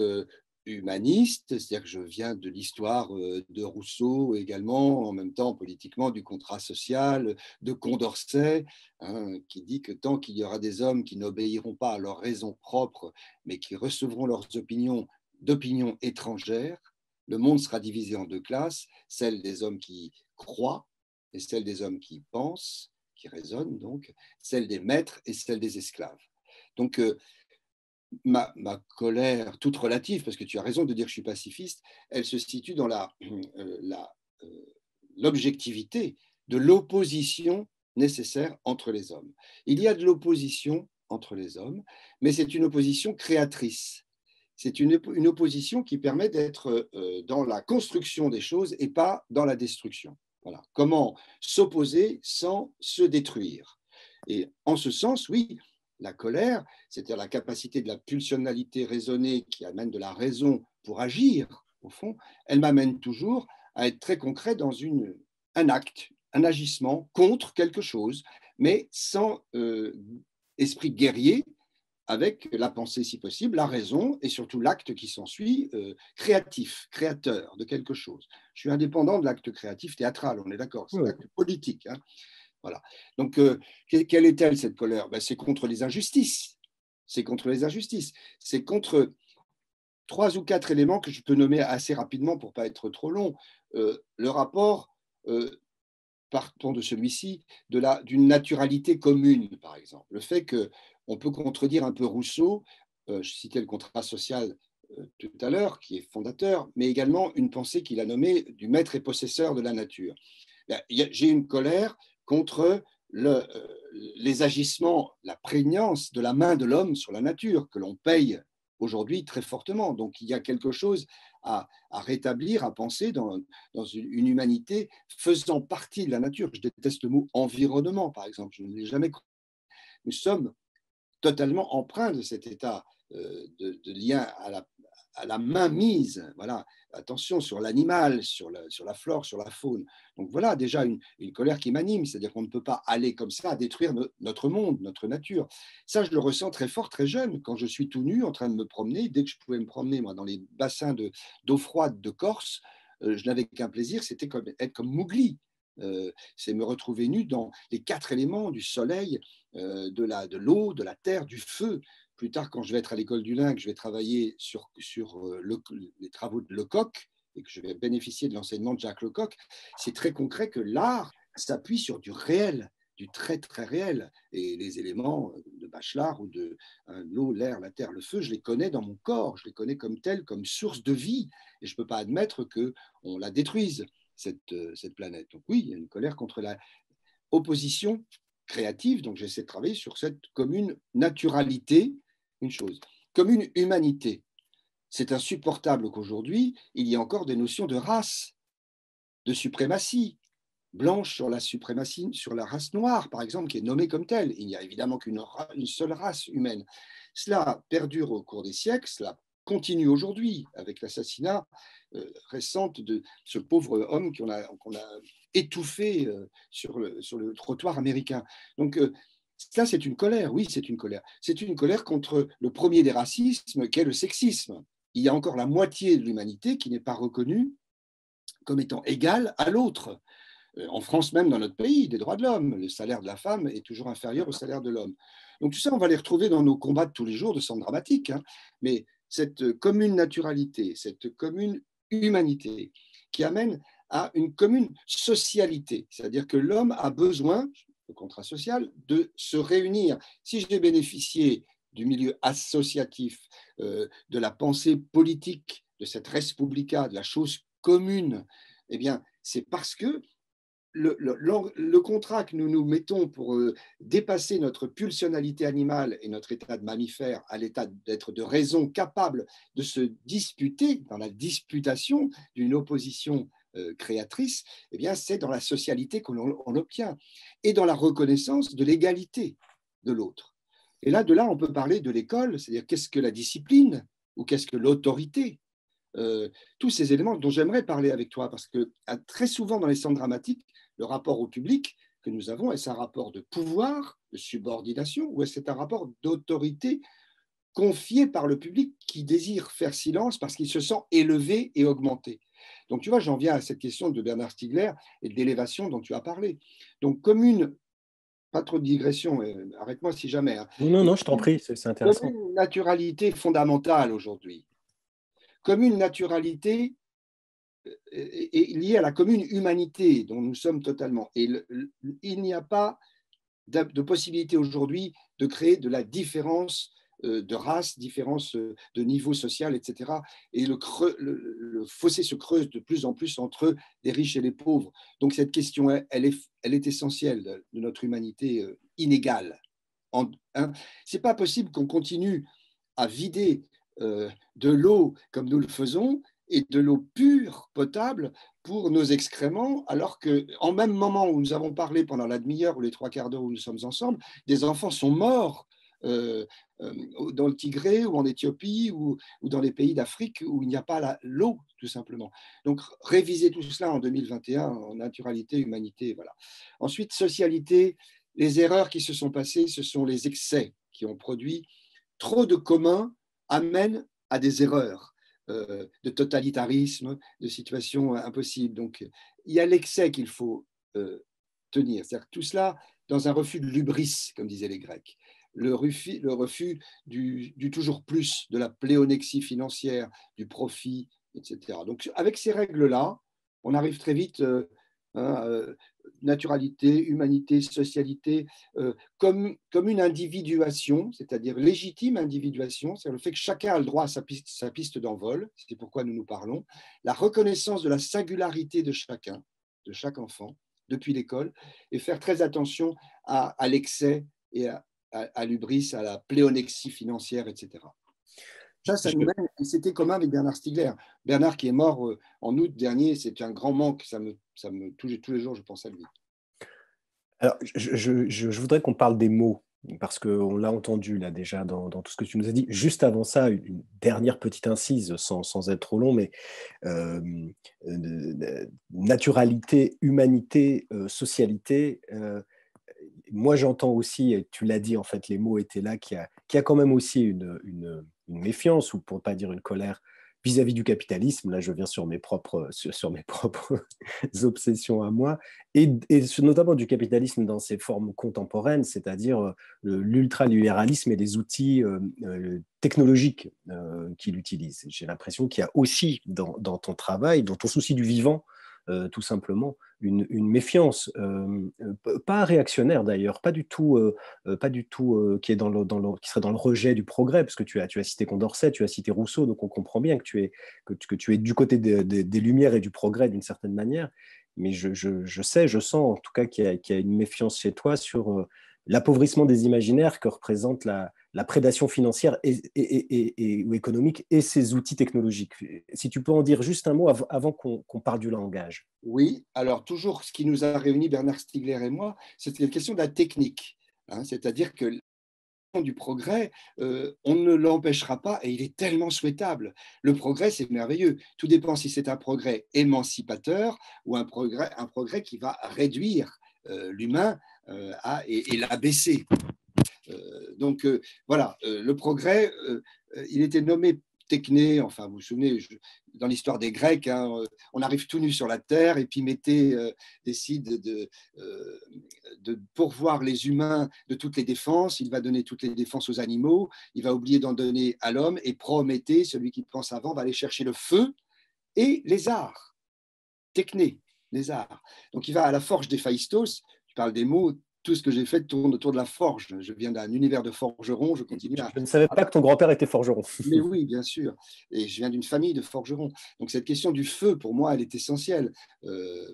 [SPEAKER 2] humaniste, c'est-à-dire que je viens de l'histoire de Rousseau également, en même temps politiquement du contrat social, de Condorcet, hein, qui dit que tant qu'il y aura des hommes qui n'obéiront pas à leurs raisons propres, mais qui recevront leurs opinions d'opinions étrangères, le monde sera divisé en deux classes, celle des hommes qui croient et celle des hommes qui pensent, qui raisonnent donc, celle des maîtres et celle des esclaves. Donc, ma colère, toute relative, parce que tu as raison de dire que je suis pacifiste, elle se situe dans l'objectivité de l'opposition nécessaire entre les hommes. Il y a de l'opposition entre les hommes, mais c'est une opposition créatrice. C'est une opposition qui permet d'être dans la construction des choses et pas dans la destruction. Voilà. Comment s'opposer sans se détruire. Et en ce sens, oui, la colère, c'est-à-dire la capacité de la pulsionalité raisonnée qui amène de la raison pour agir, au fond, elle m'amène toujours à être très concret dans un acte, un agissement contre quelque chose, mais sans esprit guerrier, avec la pensée si possible, la raison et surtout l'acte qui s'ensuit, créatif, créateur de quelque chose. Je suis indépendant de l'acte créatif théâtral, on est d'accord, c'est
[SPEAKER 1] Oui.
[SPEAKER 2] l'acte politique. Hein. Voilà. Donc, quelle est-elle cette colère? Ben, c'est contre les injustices. C'est contre les injustices. C'est contre trois ou quatre éléments que je peux nommer assez rapidement pour ne pas être trop long. Le rapport, partons de celui-ci, d'une naturalité commune, par exemple. Le fait qu'on peut contredire un peu Rousseau, je citais le contrat social tout à l'heure, qui est fondateur, mais également une pensée qu'il a nommée du maître et possesseur de la nature. J'ai une colère contre les agissements, la prégnance de la main de l'homme sur la nature, que l'on paye aujourd'hui très fortement. Donc il y a quelque chose à rétablir, à penser dans une humanité faisant partie de la nature. Je déteste le mot environnement, par exemple. Je ne l'ai jamais compris. Nous sommes totalement empreints de cet état de lien à la mainmise, voilà, attention sur l'animal, sur la flore, sur la faune. Donc voilà déjà une colère qui m'anime, c'est-à-dire qu'on ne peut pas aller comme ça à détruire notre monde, notre nature. Ça, je le ressens très fort, très jeune, quand je suis tout nu en train de me promener. Dès que je pouvais me promener, moi, dans les bassins d'eau froide de Corse, je n'avais qu'un plaisir, c'était être comme Mowgli. C'est me retrouver nu dans les quatre éléments du soleil, de l'eau, de la terre, du feu. Plus tard, quand je vais être à l'école du Lin, que je vais travailler sur les travaux de Lecoq et que je vais bénéficier de l'enseignement de Jacques Lecoq, c'est très concret que l'art s'appuie sur du réel, du très très réel. Et les éléments de Bachelard ou de l'eau, l'air, la terre, le feu, je les connais dans mon corps, je les connais comme tels, comme source de vie. Et je ne peux pas admettre qu'on la détruise, cette planète. Donc oui, il y a une colère contre la opposition créative, donc j'essaie de travailler sur cette commune naturalité, une chose. Commune humanité, c'est insupportable qu'aujourd'hui, il y ait encore des notions de race. de suprématie blanche sur la suprématie, sur la race noire, par exemple, qui est nommée comme telle. Il n'y a évidemment une seule race humaine. Cela perdure au cours des siècles, cela continue aujourd'hui avec l'assassinat récent de ce pauvre homme qu'on a étouffé sur le trottoir américain. Donc, ça, c'est une colère, oui, c'est une colère. C'est une colère contre le premier des racismes, qu'est le sexisme. Il y a encore la moitié de l'humanité qui n'est pas reconnue comme étant égale à l'autre. En France même, dans notre pays, des droits de l'homme, le salaire de la femme est toujours inférieur au salaire de l'homme. Donc tout ça, on va les retrouver dans nos combats de tous les jours de sang dramatique, hein. Mais cette commune naturalité, cette commune humanité qui amène à une commune socialité, c'est-à-dire que l'homme a besoin, le contrat social, de se réunir. Si j'ai bénéficié du milieu associatif, de la pensée politique, de cette res publica, de la chose commune, eh bien, c'est parce que le contrat que nous nous mettons pour dépasser notre pulsionalité animale et notre état de mammifère à l'état d'être de raison capable de se disputer dans la disputation d'une opposition créatrice, eh bien, c'est dans la socialité qu'on l'obtient et dans la reconnaissance de l'égalité de l'autre. Et là, de là, on peut parler de l'école, c'est-à-dire qu'est-ce que la discipline ou qu'est-ce que l'autorité, tous ces éléments dont j'aimerais parler avec toi, parce que très souvent dans les centres dramatiques, le rapport au public que nous avons, est-ce un rapport de pouvoir, de subordination, ou est-ce un rapport d'autorité confié par le public qui désire faire silence parce qu'il se sent élevé et augmenté? Donc tu vois, j'en viens à cette question de Bernard Stiegler et de l'élévation dont tu as parlé. Donc commune, pas trop de digression, arrête-moi si jamais, hein.
[SPEAKER 1] Non, non, non, je t'en prie, c'est
[SPEAKER 2] Comme
[SPEAKER 1] intéressant.
[SPEAKER 2] une naturalité fondamentale aujourd'hui, comme une naturalité est liée à la commune humanité dont nous sommes totalement. Et il n'y a pas de possibilité aujourd'hui de créer de la différence de race, différence de niveau social, etc. Et le fossé se creuse de plus en plus entre les riches et les pauvres. Donc cette question, elle est essentielle de notre humanité inégale. Hein. C'est pas possible qu'on continue à vider de l'eau comme nous le faisons et de l'eau pure, potable, pour nos excréments, alors qu'en même moment où nous avons parlé pendant la demi-heure ou les trois quarts d'heure où nous sommes ensemble, des enfants sont morts dans le Tigré ou en Éthiopie ou dans les pays d'Afrique où il n'y a pas l'eau, tout simplement. Donc, réviser tout cela en 2021, en naturalité, humanité, voilà. Ensuite, socialité, les erreurs qui se sont passées, ce sont les excès qui ont produit trop de communs amènent à des erreurs de totalitarisme, de situations impossibles. Donc, il y a l'excès qu'il faut tenir. C'est-à-dire tout cela dans un refus de l'hubris, comme disaient les Grecs. Le refus du toujours plus, de la pléonexie financière, du profit, etc. Donc, avec ces règles-là, on arrive très vite naturalité, humanité, socialité, comme une individuation, c'est-à-dire légitime individuation, c'est-à-dire le fait que chacun a le droit à sa piste d'envol, c'est pourquoi nous nous parlons, la reconnaissance de la singularité de chacun, de chaque enfant, depuis l'école, et faire très attention à l'excès et à l'hubris, à la pléonexie financière, etc. Ça nous mène, et c'était commun avec Bernard Stiegler. Bernard qui est mort en août dernier, c'est un grand manque, ça me tous les jours, je pense à lui.
[SPEAKER 1] Alors, je voudrais qu'on parle des mots, parce qu'on l'a entendu là déjà dans tout ce que tu nous as dit. Juste avant ça, une dernière petite incise, sans être trop long, mais naturalité, humanité, socialité. Moi, j'entends aussi, et tu l'as dit, en fait, les mots étaient là, qu'il y a quand même aussi une méfiance, ou pour ne pas dire une colère, vis-à-vis du capitalisme. Là, je viens sur mes propres obsessions à moi, et notamment du capitalisme dans ses formes contemporaines, c'est-à-dire l'ultralibéralisme et les outils technologiques qu'il utilise. J'ai l'impression qu'il y a aussi dans ton travail, dans ton souci du vivant, tout simplement, une méfiance, pas réactionnaire d'ailleurs, pas du tout qui qui serait dans le rejet du progrès, parce que tu as cité Condorcet, tu as cité Rousseau, donc on comprend bien que tu es du côté des Lumières et du progrès d'une certaine manière, mais je sens en tout cas qu'il y a une méfiance chez toi sur l'appauvrissement des imaginaires que représente la prédation financière ou économique et ses outils technologiques. Si tu peux en dire juste un mot avant qu'on parle du langage.
[SPEAKER 2] Oui, alors toujours ce qui nous a réunis, Bernard Stiegler et moi, c'était la question de la technique. Hein, c'est-à-dire que du progrès, on ne l'empêchera pas et il est tellement souhaitable. Le progrès, c'est merveilleux. Tout dépend si c'est un progrès émancipateur ou un progrès qui va réduire l'humain et l'abaisser. Voilà, le progrès, il était nommé techné, enfin vous vous souvenez, dans l'histoire des Grecs, hein, on arrive tout nu sur la terre et puis Mété décide de pourvoir les humains de toutes les défenses, il va donner toutes les défenses aux animaux, il va oublier d'en donner à l'homme et Prométhée, celui qui pense avant, va aller chercher le feu et les arts, techné, les arts. Donc il va à la forge d'Héphaïstos, tu parles des mots, tout ce que j'ai fait tourne autour de la forge. Je viens d'un univers de forgerons, je continue
[SPEAKER 1] Je ne savais pas que ton grand-père était forgeron.
[SPEAKER 2] Mais oui, bien sûr. Et je viens d'une famille de forgerons. Donc cette question du feu, pour moi, elle est essentielle.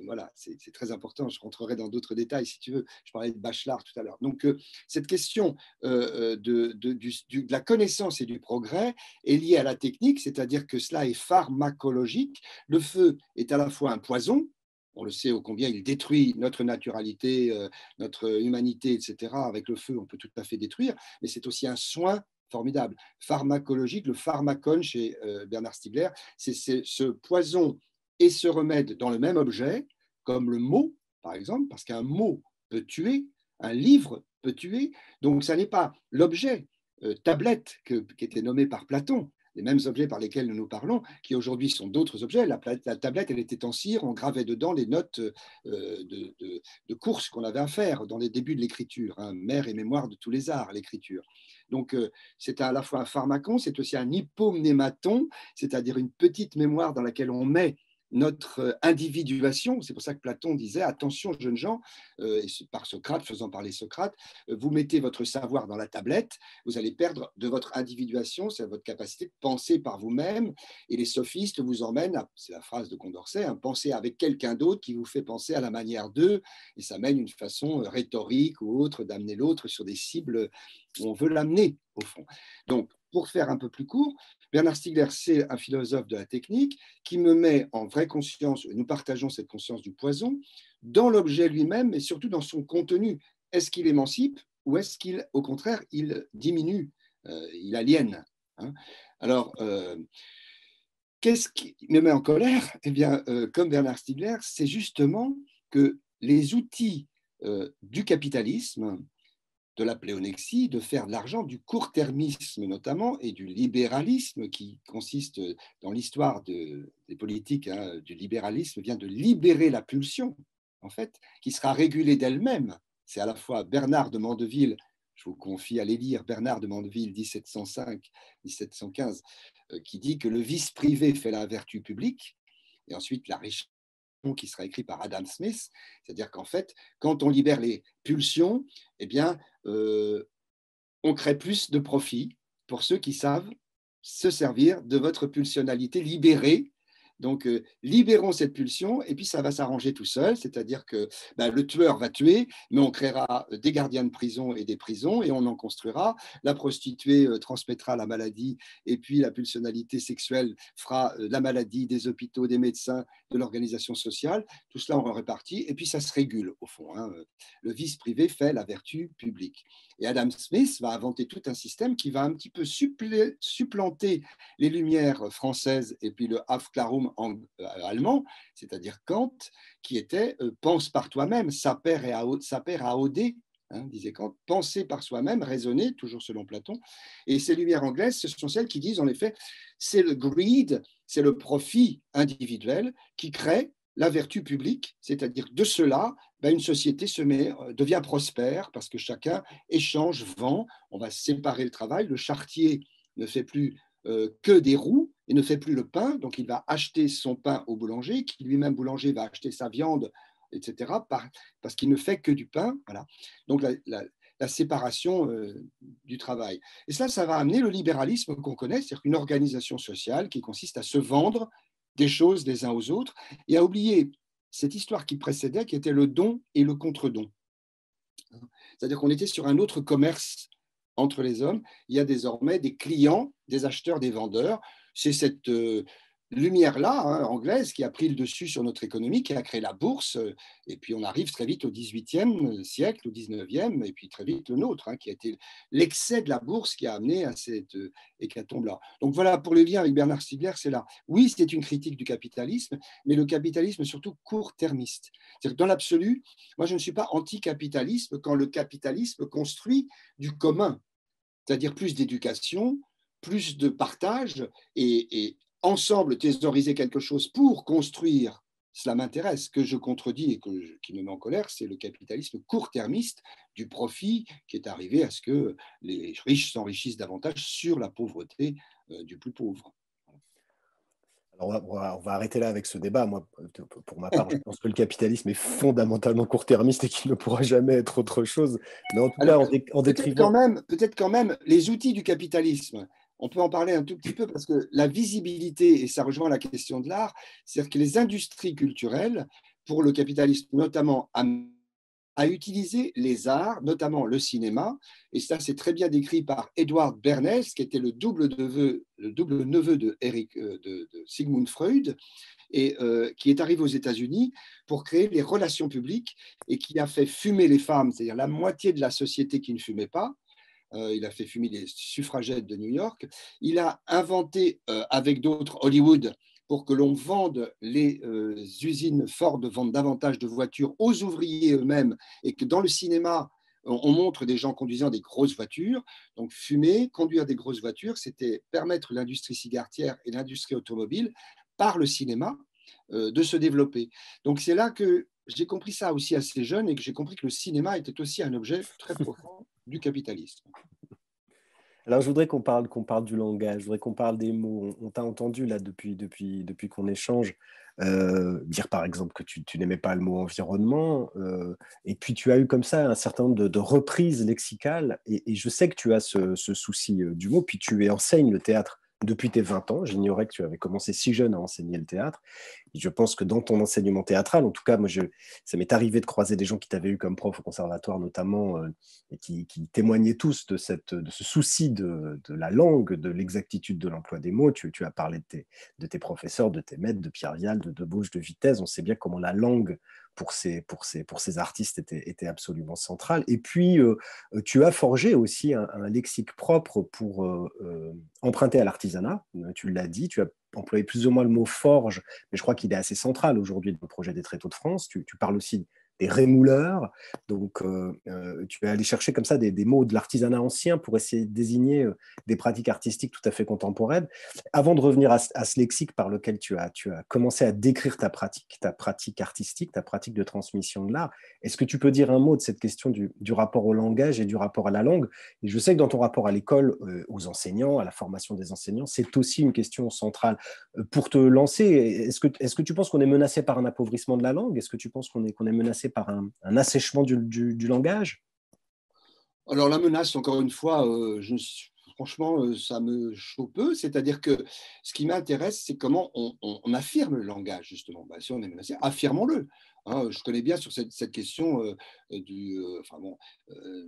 [SPEAKER 2] Voilà, c'est très important. Je rentrerai dans d'autres détails si tu veux. Je parlais de Bachelard tout à l'heure. Donc cette question de la connaissance et du progrès est liée à la technique, c'est-à-dire que cela est pharmacologique. Le feu est à la fois un poison. On le sait ô combien il détruit notre naturalité, notre humanité, etc. Avec le feu, on peut tout à fait détruire, mais c'est aussi un soin formidable. Pharmacologique, le pharmacone chez Bernard Stiegler, c'est ce poison et ce remède dans le même objet, comme le mot, par exemple, parce qu'un mot peut tuer, un livre peut tuer. Donc, ça n'est pas l'objet, tablette, qui était nommé par Platon, les mêmes objets par lesquels nous nous parlons, qui aujourd'hui sont d'autres objets. La tablette, elle était en cire, on gravait dedans les notes de course qu'on avait à faire dans les débuts de l'écriture, hein, mère et mémoire de tous les arts, l'écriture. Donc, c'est à la fois un pharmacon, c'est aussi un hypomnématon, c'est-à-dire une petite mémoire dans laquelle on met notre individuation. C'est pour ça que Platon disait attention, jeunes gens, et par Socrate, faisant parler Socrate, vous mettez votre savoir dans la tablette, vous allez perdre de votre individuation, c'est votre capacité de penser par vous-même. Et les sophistes vous emmènent, c'est la phrase de Condorcet, penser avec quelqu'un d'autre qui vous fait penser à la manière d'eux, et ça mène une façon rhétorique ou autre d'amener l'autre sur des cibles où on veut l'amener, au fond. Donc, pour faire un peu plus court, Bernard Stiegler, c'est un philosophe de la technique qui me met en vraie conscience, et nous partageons cette conscience du poison, dans l'objet lui-même, mais surtout dans son contenu. Est-ce qu'il émancipe ou est-ce qu'il, au contraire, il diminue, il aliène, hein. Alors, qu'est-ce qui me met en colère? Eh bien, comme Bernard Stiegler, c'est justement que les outils du capitalisme, de la pléonexie, de faire de l'argent, du court-termisme notamment, et du libéralisme qui consiste dans l'histoire des politiques, hein, du libéralisme, vient de libérer la pulsion, en fait, qui sera régulée d'elle-même. C'est à la fois Bernard de Mandeville, je vous confie à les lire, Bernard de Mandeville, 1705-1715, qui dit que le vice privé fait la vertu publique, et ensuite la richesse qui sera écrit par Adam Smith, c'est-à-dire qu'en fait, quand on libère les pulsions, eh bien, on crée plus de profit pour ceux qui savent se servir de votre pulsionalité libérée. Donc, libérons cette pulsion et puis ça va s'arranger tout seul, c'est-à-dire que le tueur va tuer, mais on créera des gardiens de prison et des prisons et on en construira. La prostituée transmettra la maladie et puis la pulsionalité sexuelle fera la maladie des hôpitaux, des médecins, de l'organisation sociale. Tout cela, on en répartit et puis ça se régule au fond, hein. Le vice privé fait la vertu publique. Et Adam Smith va inventer tout un système qui va un petit peu supplanter les Lumières françaises et puis le Aufklärung allemand, c'est-à-dire Kant, qui était pense par toi-même, saper à auder, hein, disait Kant, penser par soi-même, raisonner, toujours selon Platon. Et ces Lumières anglaises, ce sont celles qui disent en effet, c'est le greed, c'est le profit individuel qui crée la vertu publique, c'est-à-dire de cela, une société devient prospère parce que chacun échange, vend, on va séparer le travail, le charretier ne fait plus que des roues et ne fait plus le pain, donc il va acheter son pain au boulanger, qui lui-même boulanger va acheter sa viande, etc., parce qu'il ne fait que du pain. Voilà. Donc la séparation du travail. Et ça va amener le libéralisme qu'on connaît, c'est-à-dire une organisation sociale qui consiste à se vendre des choses les uns aux autres et à oublier cette histoire qui précédait, qui était le don et le contre-don. C'est-à-dire qu'on était sur un autre commerce entre les hommes, il y a désormais des clients, des acheteurs, des vendeurs. C'est cette lumière-là, hein, anglaise, qui a pris le dessus sur notre économie, qui a créé la bourse. Et puis on arrive très vite au XVIIIe siècle, au XIXe, et puis très vite le nôtre, hein, qui a été l'excès de la bourse qui a amené à cette hécatombe-là. Donc voilà, pour le lien avec Bernard Stiegler, c'est là. Oui, c'est une critique du capitalisme, mais le capitalisme surtout court-termiste. C'est-à-dire que dans l'absolu, moi je ne suis pas anti-capitalisme quand le capitalisme construit du commun, c'est-à-dire plus d'éducation, plus de partage et ensemble thésauriser quelque chose pour construire. Cela m'intéresse. Ce que je contredis et qui me met en colère, c'est le capitalisme court-termiste du profit qui est arrivé à ce que les riches s'enrichissent davantage sur la pauvreté du plus pauvre.
[SPEAKER 1] Alors on va arrêter là avec ce débat. Moi, pour ma part, je pense que le capitalisme est fondamentalement court-termiste et qu'il ne pourra jamais être autre chose. Mais en tout cas,
[SPEAKER 2] Alors,
[SPEAKER 1] en décrivant…
[SPEAKER 2] peut-être quand même, les outils du capitalisme, on peut en parler un tout petit peu parce que la visibilité, et ça rejoint la question de l'art, c'est-à-dire que les industries culturelles, pour le capitalisme notamment, à utiliser les arts, notamment le cinéma, et ça c'est très bien décrit par Edward Bernays, qui était le double neveu de Sigmund Freud, et qui est arrivé aux États-Unis pour créer les relations publiques et qui a fait fumer les femmes, c'est-à-dire la moitié de la société qui ne fumait pas. Il a fait fumer les suffragettes de New York. Il a inventé avec d'autres Hollywood pour que l'on vende les usines Ford vendent davantage de voitures aux ouvriers eux-mêmes et que dans le cinéma, on montre des gens conduisant des grosses voitures. Donc fumer, conduire des grosses voitures, c'était permettre l'industrie cigarettière et l'industrie automobile par le cinéma de se développer. Donc c'est là que j'ai compris ça aussi assez jeune et que j'ai compris que le cinéma était aussi un objet très profond du capitalisme.
[SPEAKER 1] Alors, je voudrais qu'on parle du langage, je voudrais qu'on parle des mots. On t'a entendu là depuis qu'on échange dire par exemple que tu n'aimais pas le mot environnement, et puis tu as eu comme ça un certain nombre de reprises lexicales, et je sais que tu as ce souci du mot, puis tu enseignes le théâtre depuis tes 20 ans. J'ignorais que tu avais commencé si jeune à enseigner le théâtre. Et je pense que dans ton enseignement théâtral, en tout cas, ça m'est arrivé de croiser des gens qui t'avaient eu comme prof au conservatoire notamment, et qui témoignaient tous de ce souci de la langue, de l'exactitude de l'emploi des mots. Tu as parlé de tes professeurs, de tes maîtres, de Pierre Vial, de Debauche, de Vitesse. On sait bien comment la langue pour ces artistes était absolument centrale. Et puis, tu as forgé aussi un lexique propre pour emprunter à l'artisanat. Tu l'as dit, tu as employé plus ou moins le mot forge, mais je crois qu'il est assez central aujourd'hui dans le projet des Tréteaux de France. Tu parles aussi des rémouleurs. Donc, tu es allé chercher comme ça des mots de l'artisanat ancien pour essayer de désigner des pratiques artistiques tout à fait contemporaines. Avant de revenir à ce lexique par lequel tu as commencé à décrire ta pratique artistique, ta pratique de transmission de l'art, est-ce que tu peux dire un mot de cette question du rapport au langage et du rapport à la langue? Et je sais que dans ton rapport à l'école, aux enseignants, à la formation des enseignants, c'est aussi une question centrale. Pour te lancer, est-ce que tu penses qu'on est menacé par un appauvrissement de la langue? Est-ce que tu penses qu'on est menacé par un assèchement du langage?
[SPEAKER 2] Alors la menace, encore une fois, franchement, ça me chaud peu. C'est-à-dire que ce qui m'intéresse, c'est comment on affirme le langage, justement. Ben, si on est menacé, affirmons-le. Hein, je connais bien sur cette question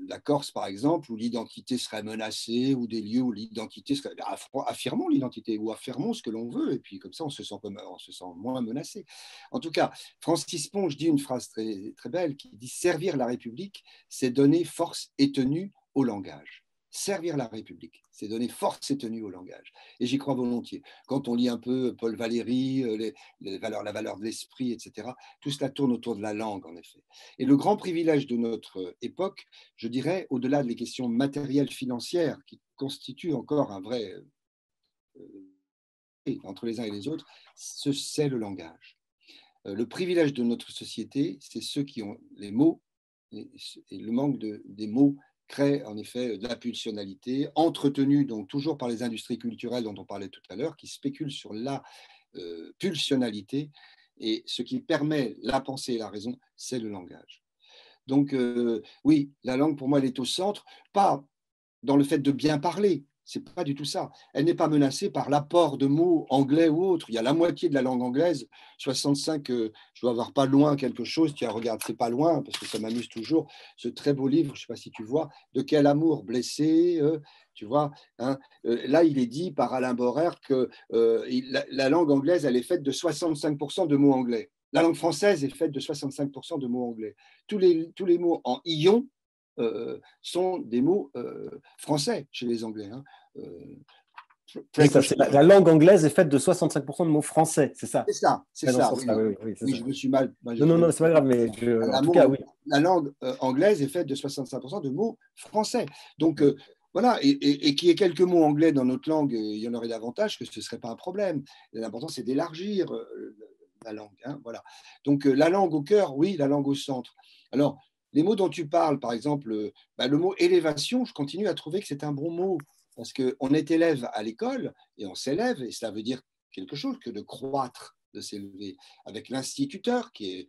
[SPEAKER 2] la Corse, par exemple, où l'identité serait menacée, ou des lieux où l'identité serait… Affirmons l'identité, ou affirmons ce que l'on veut, et puis comme ça, on se sent moins menacé. En tout cas, Francis Ponge dit une phrase très, très belle qui dit « Servir la République, c'est donner force et tenue au langage. » Servir la République, c'est donner force et tenue au langage. Et j'y crois volontiers. Quand on lit un peu Paul Valéry, la valeur de l'esprit, etc., tout cela tourne autour de la langue, en effet. Et le grand privilège de notre époque, je dirais, au-delà des questions matérielles financières, qui constituent encore un vrai entre les uns et les autres, c'est le langage. Le privilège de notre société, c'est ceux qui ont les mots, et le manque des mots crée en effet de la pulsionalité, entretenue donc toujours par les industries culturelles dont on parlait tout à l'heure, qui spéculent sur la pulsionalité, et ce qui permet la pensée et la raison, c'est le langage. Donc oui, la langue pour moi, elle est au centre, pas dans le fait de bien parler, C'est pas du tout ça. Elle n'est pas menacée par l'apport de mots anglais ou autres. Il y a la moitié de la langue anglaise, 65, je dois avoir pas loin quelque chose. Tiens, regarde, c'est pas loin, parce que ça m'amuse toujours, ce très beau livre, je ne sais pas si tu vois, De quel amour blessé, tu vois. Hein, là, il est dit par Alain Borer que la langue anglaise, elle est faite de 65% de mots anglais. La langue française est faite de 65% de mots anglais. Tous les mots en ion sont des mots français chez les Anglais. Hein.
[SPEAKER 1] Oui, ça, la langue anglaise est faite de 65% de mots français, c'est ça?
[SPEAKER 2] C'est ça, c'est
[SPEAKER 1] Ouais, dans ce
[SPEAKER 2] ça. Oui,
[SPEAKER 1] sens-là, oui, oui, c'est
[SPEAKER 2] oui,
[SPEAKER 1] ça.
[SPEAKER 2] je me suis mal.
[SPEAKER 1] Non, non, non, c'est pas grave, mais en tout cas, oui.
[SPEAKER 2] La langue anglaise est faite de 65% de mots français. Donc, voilà, et qu'il y ait quelques mots anglais dans notre langue, il y en aurait davantage, que ce ne serait pas un problème. L'important, c'est d'élargir la langue. Hein, voilà. Donc, la langue au cœur, oui, la langue au centre. Alors, les mots dont tu parles, par exemple, le mot élévation, je continue à trouver que c'est un bon mot, parce qu'on est élève à l'école, et on s'élève, et cela veut dire quelque chose que de croître, de s'élever, avec l'instituteur qui est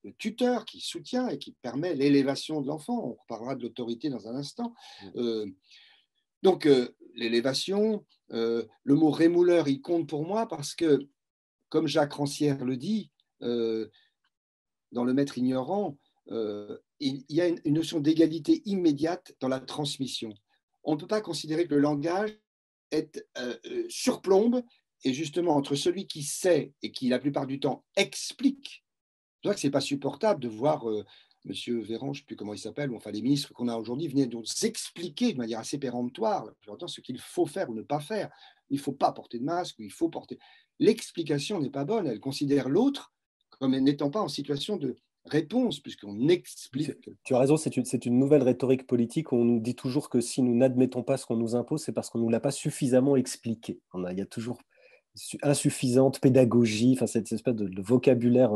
[SPEAKER 2] le tuteur, qui soutient et qui permet l'élévation de l'enfant. On reparlera de l'autorité dans un instant. Donc, l'élévation, le mot rémouleur, il compte pour moi parce que, comme Jacques Rancière le dit, dans Le Maître ignorant, il y a une notion d'égalité immédiate dans la transmission. On ne peut pas considérer que le langage est surplombe, et justement entre celui qui sait et qui la plupart du temps explique. C'est vrai que ce n'est pas supportable de voir Monsieur Véran, je ne sais plus comment il s'appelle, ou enfin les ministres qu'on a aujourd'hui venaient nous expliquer de manière assez péremptoire ce qu'il faut faire ou ne pas faire. Il ne faut pas porter de masque, ou il faut porter. L'explication n'est pas bonne. Elle considère l'autre comme n'étant pas en situation de réponse, puisqu'on explique.
[SPEAKER 1] Tu as raison, c'est une nouvelle rhétorique politique où on nous dit toujours que si nous n'admettons pas ce qu'on nous impose, c'est parce qu'on ne nous l'a pas suffisamment expliqué. Il y a toujours insuffisante pédagogie, enfin cette espèce de vocabulaire.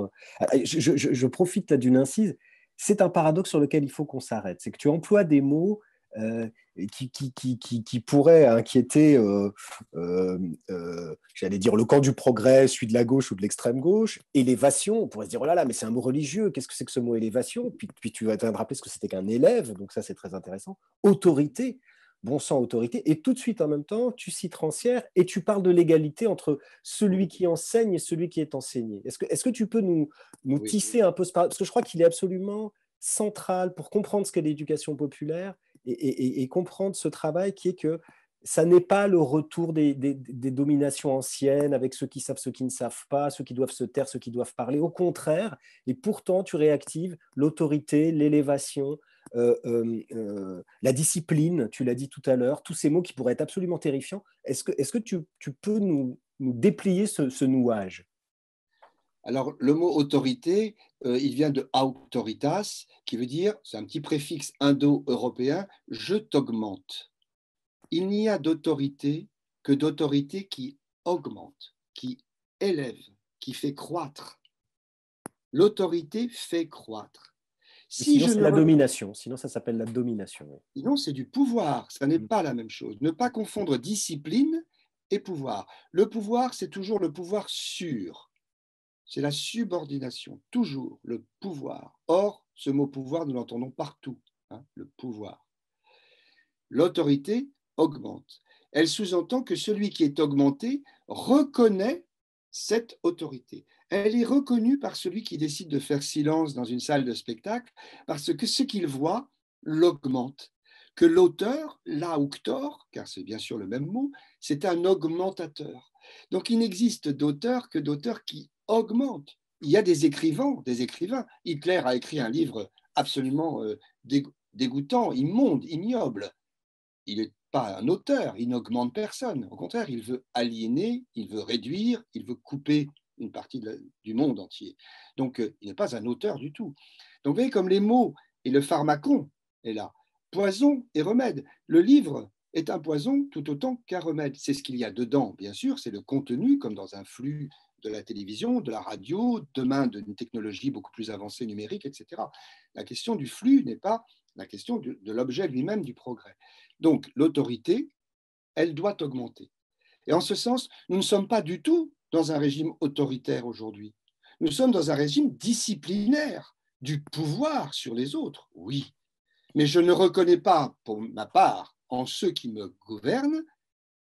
[SPEAKER 1] Je profite là d'une incise. C'est un paradoxe sur lequel il faut qu'on s'arrête. C'est que tu emploies des mots qui pourraient inquiéter, j'allais dire, le camp du progrès, celui de la gauche ou de l'extrême gauche. Élévation, on pourrait se dire, oh là là, mais c'est un mot religieux, qu'est-ce que c'est que ce mot élévation? Puis tu vas te rappeler ce que c'était qu'un élève, donc ça c'est très intéressant. Autorité, bon sang, autorité, et tout de suite en même temps, tu cites Rancière et tu parles de l'égalité entre celui qui enseigne et celui qui est enseigné. Est-ce que tu peux nous tisser un peu ce paradoxe? Parce que je crois qu'il est absolument central pour comprendre ce qu'est l'éducation populaire et comprendre ce travail qui est que ça n'est pas le retour des dominations anciennes avec ceux qui savent, ceux qui ne savent pas, ceux qui doivent se taire, ceux qui doivent parler. Au contraire, et pourtant tu réactives l'autorité, l'élévation, la discipline, tu l'as dit tout à l'heure, tous ces mots qui pourraient être absolument terrifiants. Est-ce que tu peux nous déplier ce nouage?
[SPEAKER 2] Alors, le mot autorité, il vient de autoritas, qui veut dire, c'est un petit préfixe indo-européen, je t'augmente. Il n'y a d'autorité que d'autorité qui augmente, qui élève, qui fait croître. L'autorité fait croître.
[SPEAKER 1] Sinon, c'est la domination. Sinon, ça s'appelle la domination.
[SPEAKER 2] Sinon, c'est du pouvoir. Ça n'est pas la même chose. Ne pas confondre discipline et pouvoir. Le pouvoir, c'est toujours le pouvoir sûr. C'est la subordination, toujours le pouvoir. Or, ce mot pouvoir, nous l'entendons partout, hein, le pouvoir. L'autorité augmente. Elle sous-entend que celui qui est augmenté reconnaît cette autorité. Elle est reconnue par celui qui décide de faire silence dans une salle de spectacle, parce que ce qu'il voit l'augmente. Que l'auteur, l'auctor, car c'est bien sûr le même mot, c'est un augmentateur. Donc il n'existe d'auteur que d'auteurs qui augmentent. Il y a des écrivains. Hitler a écrit un livre absolument dégoûtant, immonde, ignoble. Il n'est pas un auteur, il n'augmente personne. Au contraire, il veut aliéner, il veut réduire, il veut couper une partie du monde entier. Donc, il n'est pas un auteur du tout. Donc, vous voyez comme les mots et le pharmacon est là. Poison et remède. Le livre est un poison tout autant qu'un remède. C'est ce qu'il y a dedans, bien sûr, c'est le contenu, comme dans un flux de la télévision, de la radio, demain d'une technologie beaucoup plus avancée numérique, etc. La question du flux n'est pas la question de l'objet lui-même du progrès. Donc, l'autorité, elle doit augmenter. Et en ce sens, nous ne sommes pas du tout dans un régime autoritaire aujourd'hui. Nous sommes dans un régime disciplinaire du pouvoir sur les autres, oui. Mais je ne reconnais pas, pour ma part, en ceux qui me gouvernent,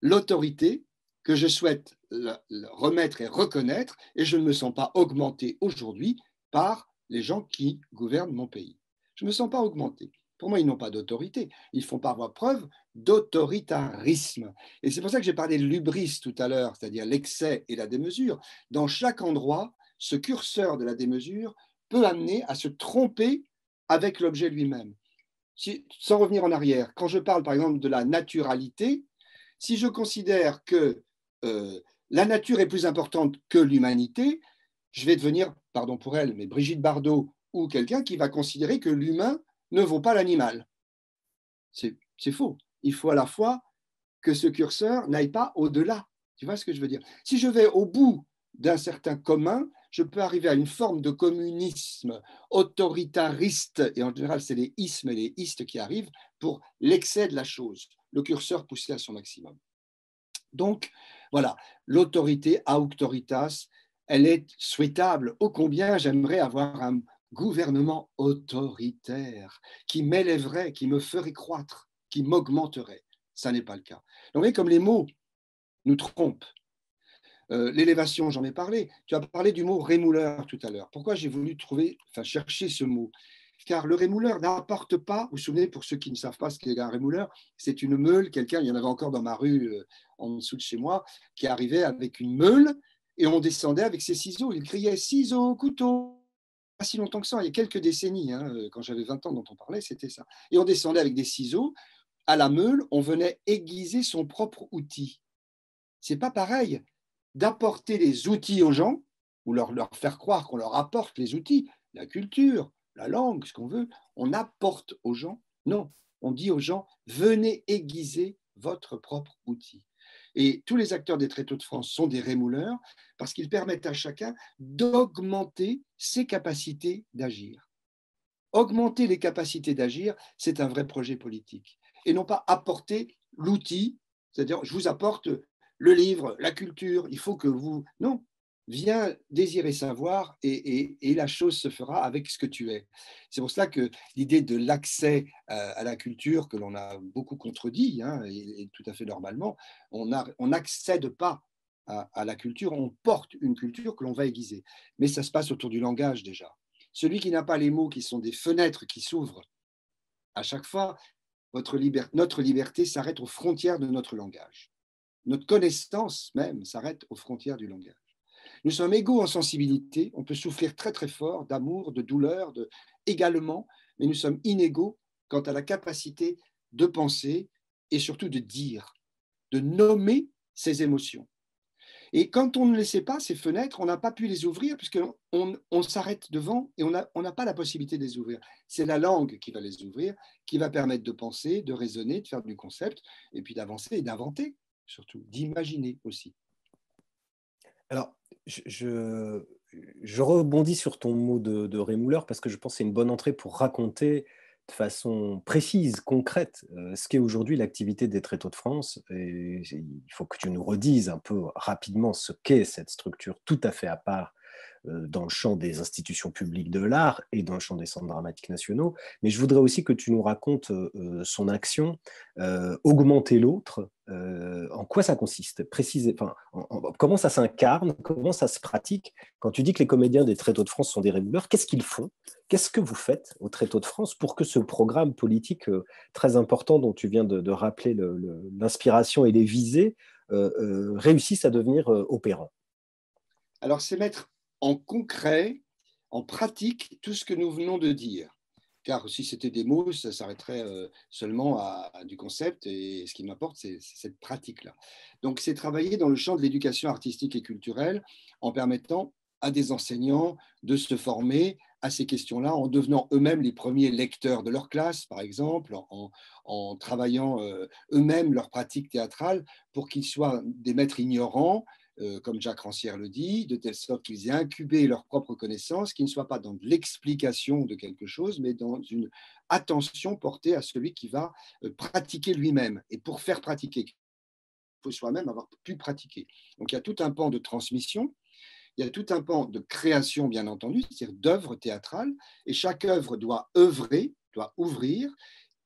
[SPEAKER 2] l'autorité que je souhaite remettre et reconnaître, et je ne me sens pas augmenté aujourd'hui par les gens qui gouvernent mon pays. Je ne me sens pas augmenté. Pour moi, ils n'ont pas d'autorité. Ils font par voie preuve d'autoritarisme. Et c'est pour ça que j'ai parlé de l'hubris tout à l'heure, c'est-à-dire l'excès et la démesure. Dans chaque endroit, ce curseur de la démesure peut amener à se tromper avec l'objet lui-même. Sans revenir en arrière, quand je parle par exemple de la naturalité, si je considère que la nature est plus importante que l'humanité, je vais devenir, pardon pour elle, mais Brigitte Bardot ou quelqu'un qui va considérer que l'humain ne vaut pas l'animal. C'est faux. Il faut à la fois que ce curseur n'aille pas au-delà. Tu vois ce que je veux dire? Si je vais au bout d'un certain commun, je peux arriver à une forme de communisme autoritariste, et en général, c'est les ismes et les istes qui arrivent pour l'excès de la chose, le curseur poussé à son maximum. Donc, voilà, l'autorité auctoritas, elle est souhaitable. Ô combien j'aimerais avoir un gouvernement autoritaire qui m'élèverait, qui me ferait croître, qui m'augmenterait. Ça n'est pas le cas. Donc, vous voyez, comme les mots nous trompent. L'élévation, j'en ai parlé. Tu as parlé du mot rémouleur tout à l'heure. Pourquoi j'ai voulu chercher ce mot? Car le rémouleur n'apporte pas, vous vous souvenez, pour ceux qui ne savent pas ce qu'est un rémouleur, c'est une meule, quelqu'un, il y en avait encore dans ma rue en dessous de chez moi, qui arrivait avec une meule et on descendait avec ses ciseaux. Il criait ciseaux, couteau. Pas si longtemps que ça, il y a quelques décennies, hein, quand j'avais 20 ans dont on parlait, c'était ça. Et on descendait avec des ciseaux. À la meule, on venait aiguiser son propre outil. C'est pas pareil d'apporter les outils aux gens ou leur faire croire qu'on leur apporte les outils, la culture, la langue, ce qu'on veut, on apporte aux gens. Non, on dit aux gens, venez aiguiser votre propre outil. Et tous les acteurs des Tréteaux de France sont des rémouleurs parce qu'ils permettent à chacun d'augmenter ses capacités d'agir. Augmenter les capacités d'agir, c'est un vrai projet politique. Et non pas apporter l'outil, c'est-à-dire je vous apporte le livre, la culture, il faut que vous... Non, viens désirer savoir et la chose se fera avec ce que tu es. C'est pour cela que l'idée de l'accès à la culture, que l'on a beaucoup contredit, hein, et tout à fait normalement, on n'accède pas à la culture, on porte une culture que l'on va aiguiser. Mais ça se passe autour du langage déjà. Celui qui n'a pas les mots qui sont des fenêtres qui s'ouvrent à chaque fois, notre liberté s'arrête aux frontières de notre langage. Notre connaissance même s'arrête aux frontières du langage. Nous sommes égaux en sensibilité, on peut souffrir très très fort d'amour, de douleur, également, mais nous sommes inégaux quant à la capacité de penser et surtout de dire, de nommer ses émotions. Et quand on ne laissait pas ces fenêtres, on n'a pas pu les ouvrir puisqu'on s'arrête devant et on n'a pas la possibilité de les ouvrir. C'est la langue qui va les ouvrir, qui va permettre de penser, de raisonner, de faire du concept, et puis d'avancer et d'inventer, surtout, d'imaginer aussi.
[SPEAKER 1] Alors, je rebondis sur ton mot de rémouleur parce que je pense que c'est une bonne entrée pour raconter de façon précise, concrète, ce qu'est aujourd'hui l'activité des Tréteaux de France. Et il faut que tu nous redises un peu rapidement ce qu'est cette structure tout à fait à part dans le champ des institutions publiques de l'art et dans le champ des centres dramatiques nationaux. Mais je voudrais aussi que tu nous racontes son action, augmenter l'autre, en quoi ça consiste, comment ça s'incarne, comment ça se pratique. Quand tu dis que les comédiens des Tréteaux de France sont des rémouleurs, qu'est-ce qu'ils font? Qu'est-ce que vous faites aux Tréteaux de France pour que ce programme politique très important dont tu viens de rappeler l'inspiration et les visées réussisse à devenir opérant?
[SPEAKER 2] Alors, c'est mettre en concret, en pratique, tout ce que nous venons de dire. Car si c'était des mots, ça s'arrêterait seulement à du concept, et ce qui m'importe, c'est cette pratique-là. Donc, c'est travailler dans le champ de l'éducation artistique et culturelle en permettant à des enseignants de se former à ces questions-là, en devenant eux-mêmes les premiers lecteurs de leur classe, par exemple, en travaillant eux-mêmes leur pratique théâtrale pour qu'ils soient des maîtres ignorants, comme Jacques Rancière le dit, de telle sorte qu'ils aient incubé leurs propres connaissances, qu'ils ne soient pas dans l'explication de quelque chose, mais dans une attention portée à celui qui va pratiquer lui-même. Et pour faire pratiquer, il faut soi-même avoir pu pratiquer. Donc il y a tout un pan de transmission, il y a tout un pan de création, bien entendu, c'est-à-dire d'œuvres théâtrales, et chaque œuvre doit œuvrer, doit ouvrir,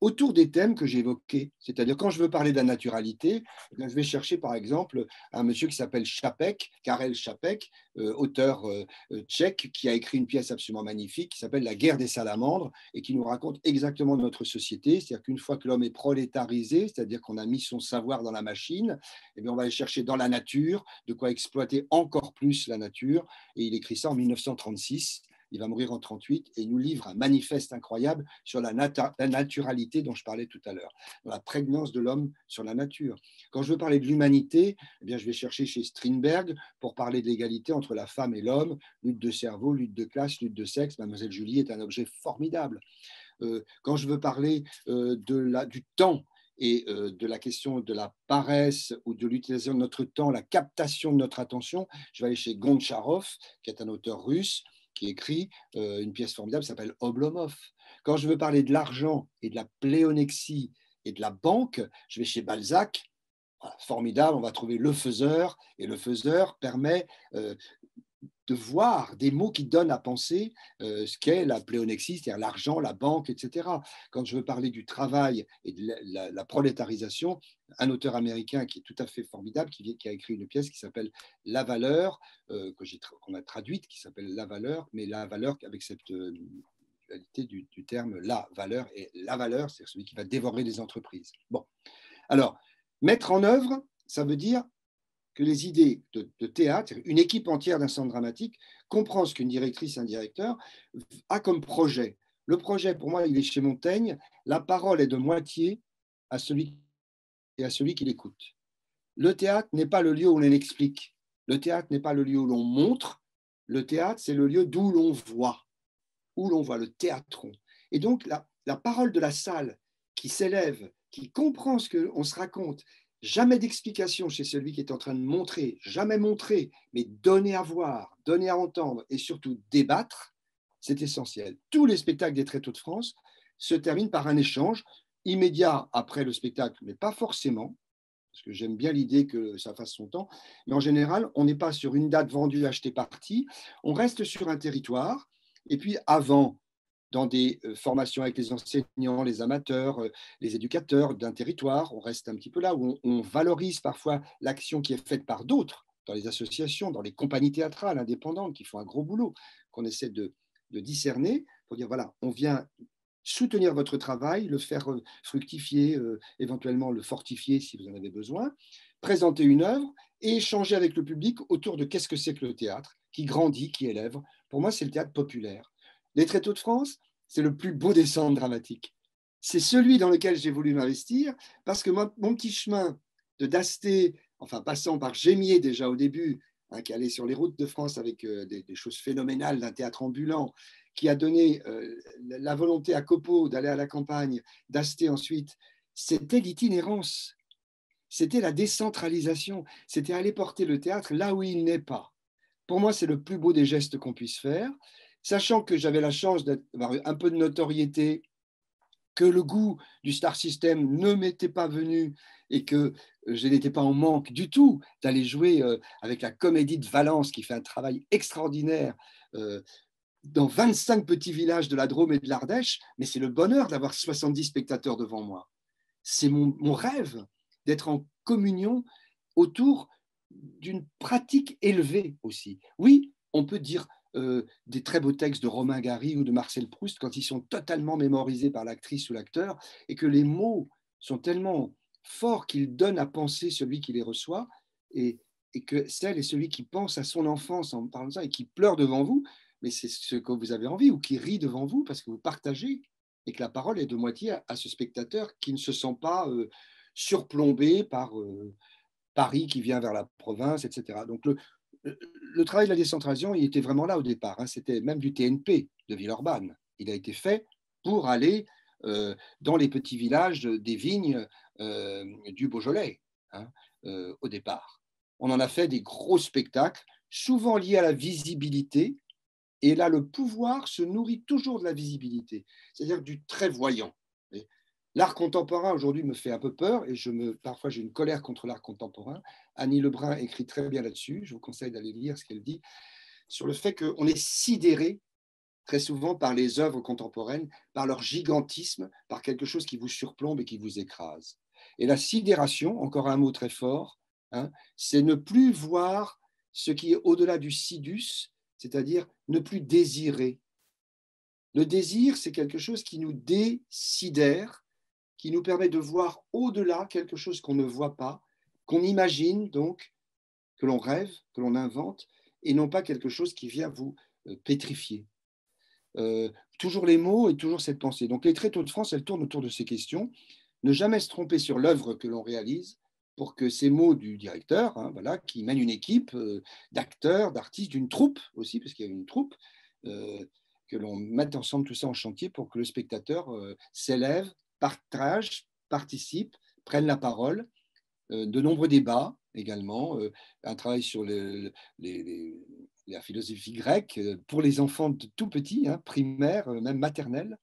[SPEAKER 2] autour des thèmes que j'ai évoqués. C'est-à-dire, quand je veux parler de la naturalité, je vais chercher par exemple un monsieur qui s'appelle Čapek, Karel Čapek, auteur tchèque, qui a écrit une pièce absolument magnifique qui s'appelle La guerre des salamandres et qui nous raconte exactement notre société. C'est-à-dire qu'une fois que l'homme est prolétarisé, c'est-à-dire qu'on a mis son savoir dans la machine, eh bien, on va aller chercher dans la nature de quoi exploiter encore plus la nature. Et il écrit ça en 1936. Il va mourir en 1938 et il nous livre un manifeste incroyable sur la naturalité dont je parlais tout à l'heure, la prégnance de l'homme sur la nature. Quand je veux parler de l'humanité, eh bien, je vais chercher chez Strindberg pour parler de l'égalité entre la femme et l'homme, lutte de cerveau, lutte de classe, lutte de sexe. Mademoiselle Julie est un objet formidable. Quand je veux parler du temps, et de la question de la paresse ou de l'utilisation de notre temps, la captation de notre attention, je vais aller chez Goncharov, qui est un auteur russe, qui écrit une pièce formidable qui s'appelle Oblomov. Quand je veux parler de l'argent et de la pléonexie et de la banque, je vais chez Balzac. Voilà, formidable, on va trouver le faiseur, et le faiseur permet de voir des mots qui donnent à penser ce qu'est la pléonexie, c'est-à-dire l'argent, la banque, etc. Quand je veux parler du travail et de la prolétarisation, un auteur américain qui est tout à fait formidable, qui a écrit une pièce qui s'appelle La valeur, qu'on a traduite, qui s'appelle La valeur, mais la valeur avec cette dualité du terme la valeur, et la valeur, c'est celui qui va dévorer les entreprises. Bon, alors, mettre en œuvre, ça veut dire que les idées de théâtre, une équipe entière d'un centre dramatique comprend ce qu'une directrice, un directeur a comme projet. Le projet, pour moi, il est chez Montaigne. La parole est de moitié à celui qui l'écoute. Le théâtre n'est pas le lieu où l'on explique. Le théâtre n'est pas le lieu où l'on montre. Le théâtre, c'est le lieu d'où l'on voit, le théâtron. Et donc, la parole de la salle qui s'élève, qui comprend ce qu'on se raconte, jamais d'explication chez celui qui est en train de montrer, jamais montrer, mais donner à voir, donner à entendre et surtout débattre, c'est essentiel. Tous les spectacles des Tréteaux de France se terminent par un échange immédiat après le spectacle, mais pas forcément, parce que j'aime bien l'idée que ça fasse son temps, mais en général, on n'est pas sur une date vendue, achetée, partie, on reste sur un territoire, et puis avant, dans des formations avec les enseignants, les amateurs, les éducateurs d'un territoire. On reste un petit peu là où on valorise parfois l'action qui est faite par d'autres, dans les associations, dans les compagnies théâtrales indépendantes qui font un gros boulot, qu'on essaie de discerner pour dire, voilà, on vient soutenir votre travail, le faire fructifier, éventuellement le fortifier si vous en avez besoin, présenter une œuvre et échanger avec le public autour de qu'est-ce que c'est que le théâtre, qui grandit, qui élève. Pour moi, c'est le théâtre populaire. Les Tréteaux de France, c'est le plus beau des centres dramatiques. C'est celui dans lequel j'ai voulu m'investir parce que mon petit chemin de d'Asté, enfin passant par Gémier déjà au début, hein, qui allait sur les routes de France avec des choses phénoménales d'un théâtre ambulant, qui a donné la volonté à Copeau d'aller à la campagne, d'Asté ensuite, c'était l'itinérance, c'était la décentralisation, c'était aller porter le théâtre là où il n'est pas. Pour moi, c'est le plus beau des gestes qu'on puisse faire, sachant que j'avais la chance d'avoir un peu de notoriété, que le goût du star system ne m'était pas venu et que je n'étais pas en manque du tout d'aller jouer avec la Comédie de Valence qui fait un travail extraordinaire dans 25 petits villages de la Drôme et de l'Ardèche, mais c'est le bonheur d'avoir 70 spectateurs devant moi. C'est mon rêve d'être en communion autour d'une pratique élevée aussi. Oui, on peut dire des très beaux textes de Romain Gary ou de Marcel Proust quand ils sont totalement mémorisés par l'actrice ou l'acteur et que les mots sont tellement forts qu'ils donnent à penser celui qui les reçoit et que celle et celui qui pense à son enfance en parlant de ça et qui pleure devant vous, mais c'est ce que vous avez envie, ou qui rit devant vous parce que vous partagez et que la parole est de moitié à ce spectateur qui ne se sent pas surplombé par Paris qui vient vers la province, etc. Donc le travail de la décentralisation, il était vraiment là au départ. Hein. C'était même du TNP de Villeurbanne. Il a été fait pour aller dans les petits villages des vignes du Beaujolais, hein, au départ. On en a fait des gros spectacles, souvent liés à la visibilité. Et là, le pouvoir se nourrit toujours de la visibilité, c'est-à-dire du très voyant. L'art contemporain aujourd'hui me fait un peu peur et parfois j'ai une colère contre l'art contemporain. Annie Lebrun écrit très bien là-dessus. Je vous conseille d'aller lire ce qu'elle dit sur le fait qu'on est sidéré très souvent par les œuvres contemporaines, par leur gigantisme, par quelque chose qui vous surplombe et qui vous écrase. Et la sidération, encore un mot très fort, hein, c'est ne plus voir ce qui est au-delà du sidus, c'est-à-dire ne plus désirer. Le désir, c'est quelque chose qui nous désidère, qui nous permet de voir au-delà quelque chose qu'on ne voit pas, qu'on imagine donc, que l'on rêve, que l'on invente, et non pas quelque chose qui vient vous pétrifier. Toujours les mots et toujours cette pensée. Donc les tréteaux de France, elles tournent autour de ces questions. Ne jamais se tromper sur l'œuvre que l'on réalise pour que ces mots du directeur, hein, voilà, qui mène une équipe d'acteurs, d'artistes, d'une troupe aussi, parce qu'il y a une troupe, que l'on mette ensemble tout ça en chantier pour que le spectateur s'élève, partage, participe, prenne la parole. De nombreux débats également, un travail sur la philosophie grecque pour les enfants de tout petits, hein, primaires, même maternelle.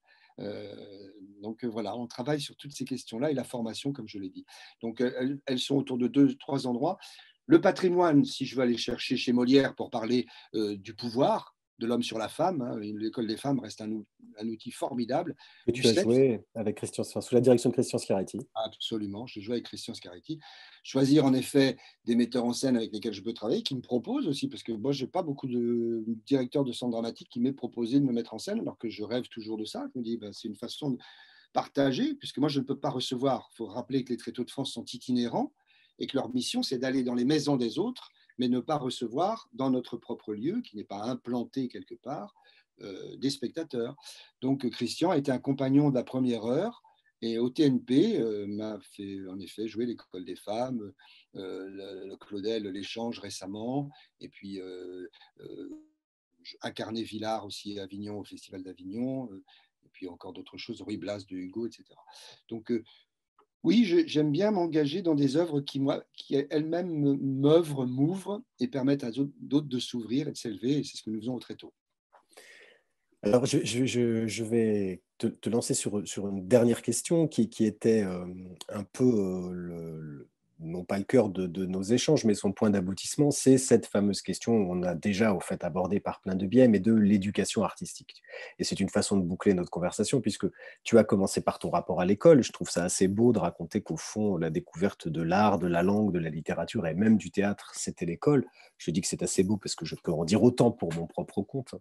[SPEAKER 2] Donc voilà, on travaille sur toutes ces questions-là et la formation, comme je l'ai dit. Donc elles sont autour de 2, 3 endroits. Le patrimoine, si je veux aller chercher chez Molière pour parler du pouvoir de l'homme sur la femme, hein, l'école des femmes reste un outil formidable.
[SPEAKER 1] Que
[SPEAKER 2] Du
[SPEAKER 1] tu as
[SPEAKER 2] sexe,
[SPEAKER 1] joué avec Christian, enfin, sous la direction de Christian Schiaretti.
[SPEAKER 2] absolument, je joue avec Christian Schiaretti. Choisir en effet des metteurs en scène avec lesquels je peux travailler, qui me proposent aussi, parce que moi, je n'ai pas beaucoup de directeurs de centre dramatique qui m'aient proposé de me mettre en scène, alors que je rêve toujours de ça. Je me dis, ben, c'est une façon de partager, puisque moi, je ne peux pas recevoir. Il faut rappeler que les tréteaux de France sont itinérants et que leur mission, c'est d'aller dans les maisons des autres, mais ne pas recevoir dans notre propre lieu, qui n'est pas implanté quelque part, des spectateurs. Donc, Christian a été un compagnon de la première heure. Et au TNP, m'a fait en effet jouer l'école des femmes, le Claudel, l'échange récemment, et puis incarné Villard aussi à Avignon, au Festival d'Avignon, et puis encore d'autres choses, Ruy Blas de Hugo, etc. Donc oui, j'aime bien m'engager dans des œuvres qui elles-mêmes m'ouvrent et permettent à d'autres de s'ouvrir et de s'élever, et c'est ce que nous faisons au Tréteau.
[SPEAKER 1] Alors, je vais te lancer sur une dernière question qui était un peu, non pas le cœur de nos échanges, mais son point d'aboutissement, c'est cette fameuse question qu'on a déjà au fait abordée par plein de biais, mais de l'éducation artistique. Et c'est une façon de boucler notre conversation, puisque tu as commencé par ton rapport à l'école. Je trouve ça assez beau de raconter qu'au fond, la découverte de l'art, de la langue, de la littérature et même du théâtre, c'était l'école. Je dis que c'est assez beau parce que je peux en dire autant pour mon propre compte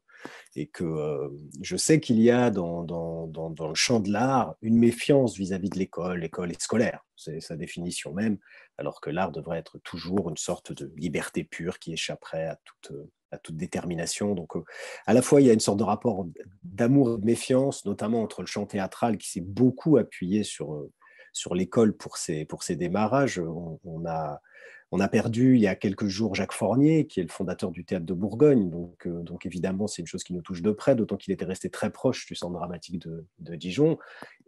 [SPEAKER 1] et que je sais qu'il y a dans le champ de l'art une méfiance vis-à-vis de l'école. L'école est scolaire, c'est sa définition même, alors que l'art devrait être toujours une sorte de liberté pure qui échapperait à toute détermination. Donc, à la fois, il y a une sorte de rapport d'amour et de méfiance, notamment entre le chant théâtral qui s'est beaucoup appuyé sur l'école pour ses démarrages. On a perdu il y a quelques jours Jacques Fournier, qui est le fondateur du Théâtre de Bourgogne. Donc évidemment, c'est une chose qui nous touche de près, d'autant qu'il était resté très proche du centre dramatique de Dijon.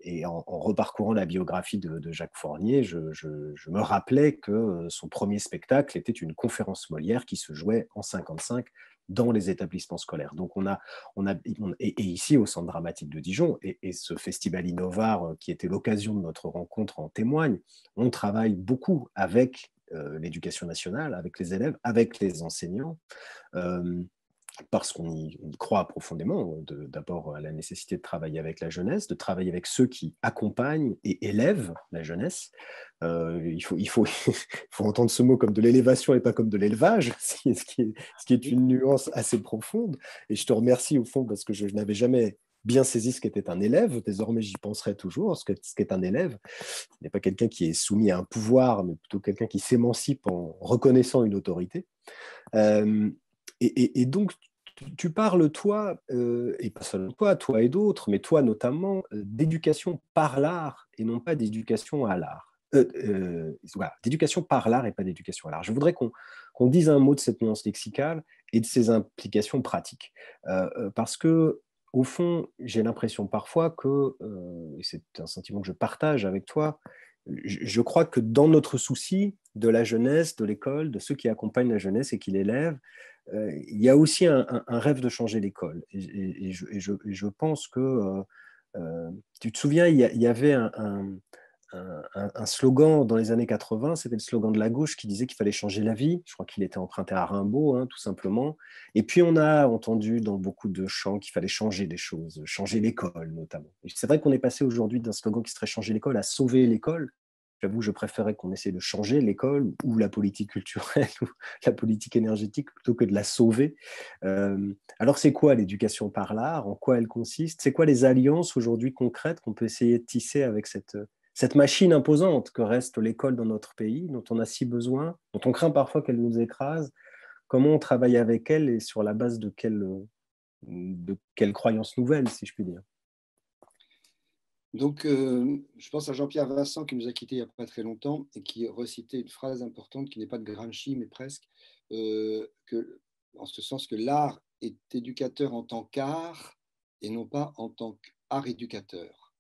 [SPEAKER 1] Et en reparcourant la biographie de Jacques Fournier, je me rappelais que son premier spectacle était une conférence Molière qui se jouait en 1955 dans les établissements scolaires. Donc et ici au Centre dramatique de Dijon, et ce festival Innovar qui était l'occasion de notre rencontre en témoigne, on travaille beaucoup avec l'éducation nationale, avec les élèves, avec les enseignants, euh, parce qu'on y croit profondément, d'abord à la nécessité de travailler avec la jeunesse, de travailler avec ceux qui accompagnent et élèvent la jeunesse. Il faut entendre ce mot comme de l'élévation et pas comme de l'élevage, ce qui est une nuance assez profonde. Et je te remercie au fond parce que je n'avais jamais bien saisi ce qu'était un élève. Désormais, j'y penserai toujours, ce qu'est un élève. Ce n'est pas quelqu'un qui est soumis à un pouvoir, mais plutôt quelqu'un qui s'émancipe en reconnaissant une autorité. Euh, et donc, tu parles, toi, et pas seulement toi et d'autres, mais toi notamment, d'éducation par l'art et non pas d'éducation à l'art. Voilà, d'éducation par l'art et pas d'éducation à l'art. Je voudrais qu'on dise un mot de cette nuance lexicale et de ses implications pratiques. Parce que, au fond, j'ai l'impression parfois que, et c'est un sentiment que je partage avec toi, je crois que dans notre souci de la jeunesse, de l'école, de ceux qui accompagnent la jeunesse et qui l'élèvent, il y a aussi un rêve de changer l'école. Et je pense que, tu te souviens, il y avait un slogan dans les années 80, c'était le slogan de la gauche qui disait qu'il fallait changer la vie. Je crois qu'il était emprunté à Rimbaud, hein, tout simplement. Et puis on a entendu dans beaucoup de chants qu'il fallait changer des choses, changer l'école notamment. Et c'est vrai qu'on est passé aujourd'hui d'un slogan qui serait changer l'école à sauver l'école. J'avoue, je préférais qu'on essaie de changer l'école ou la politique culturelle ou la politique énergétique plutôt que de la sauver. Alors, c'est quoi l'éducation par l'art? En quoi elle consiste? C'est quoi les alliances aujourd'hui concrètes qu'on peut essayer de tisser avec cette machine imposante que reste l'école dans notre pays, dont on a si besoin, dont on craint parfois qu'elle nous écrase? Comment on travaille avec elle et sur la base de quelles croyances nouvelles, si je puis dire?
[SPEAKER 2] Donc, je pense à Jean-Pierre Vincent qui nous a quittés il n'y a pas très longtemps et qui recitait une phrase importante qui n'est pas de Gramsci, mais presque, en ce sens que l'art est éducateur en tant qu'art et non pas en tant qu'art éducateur.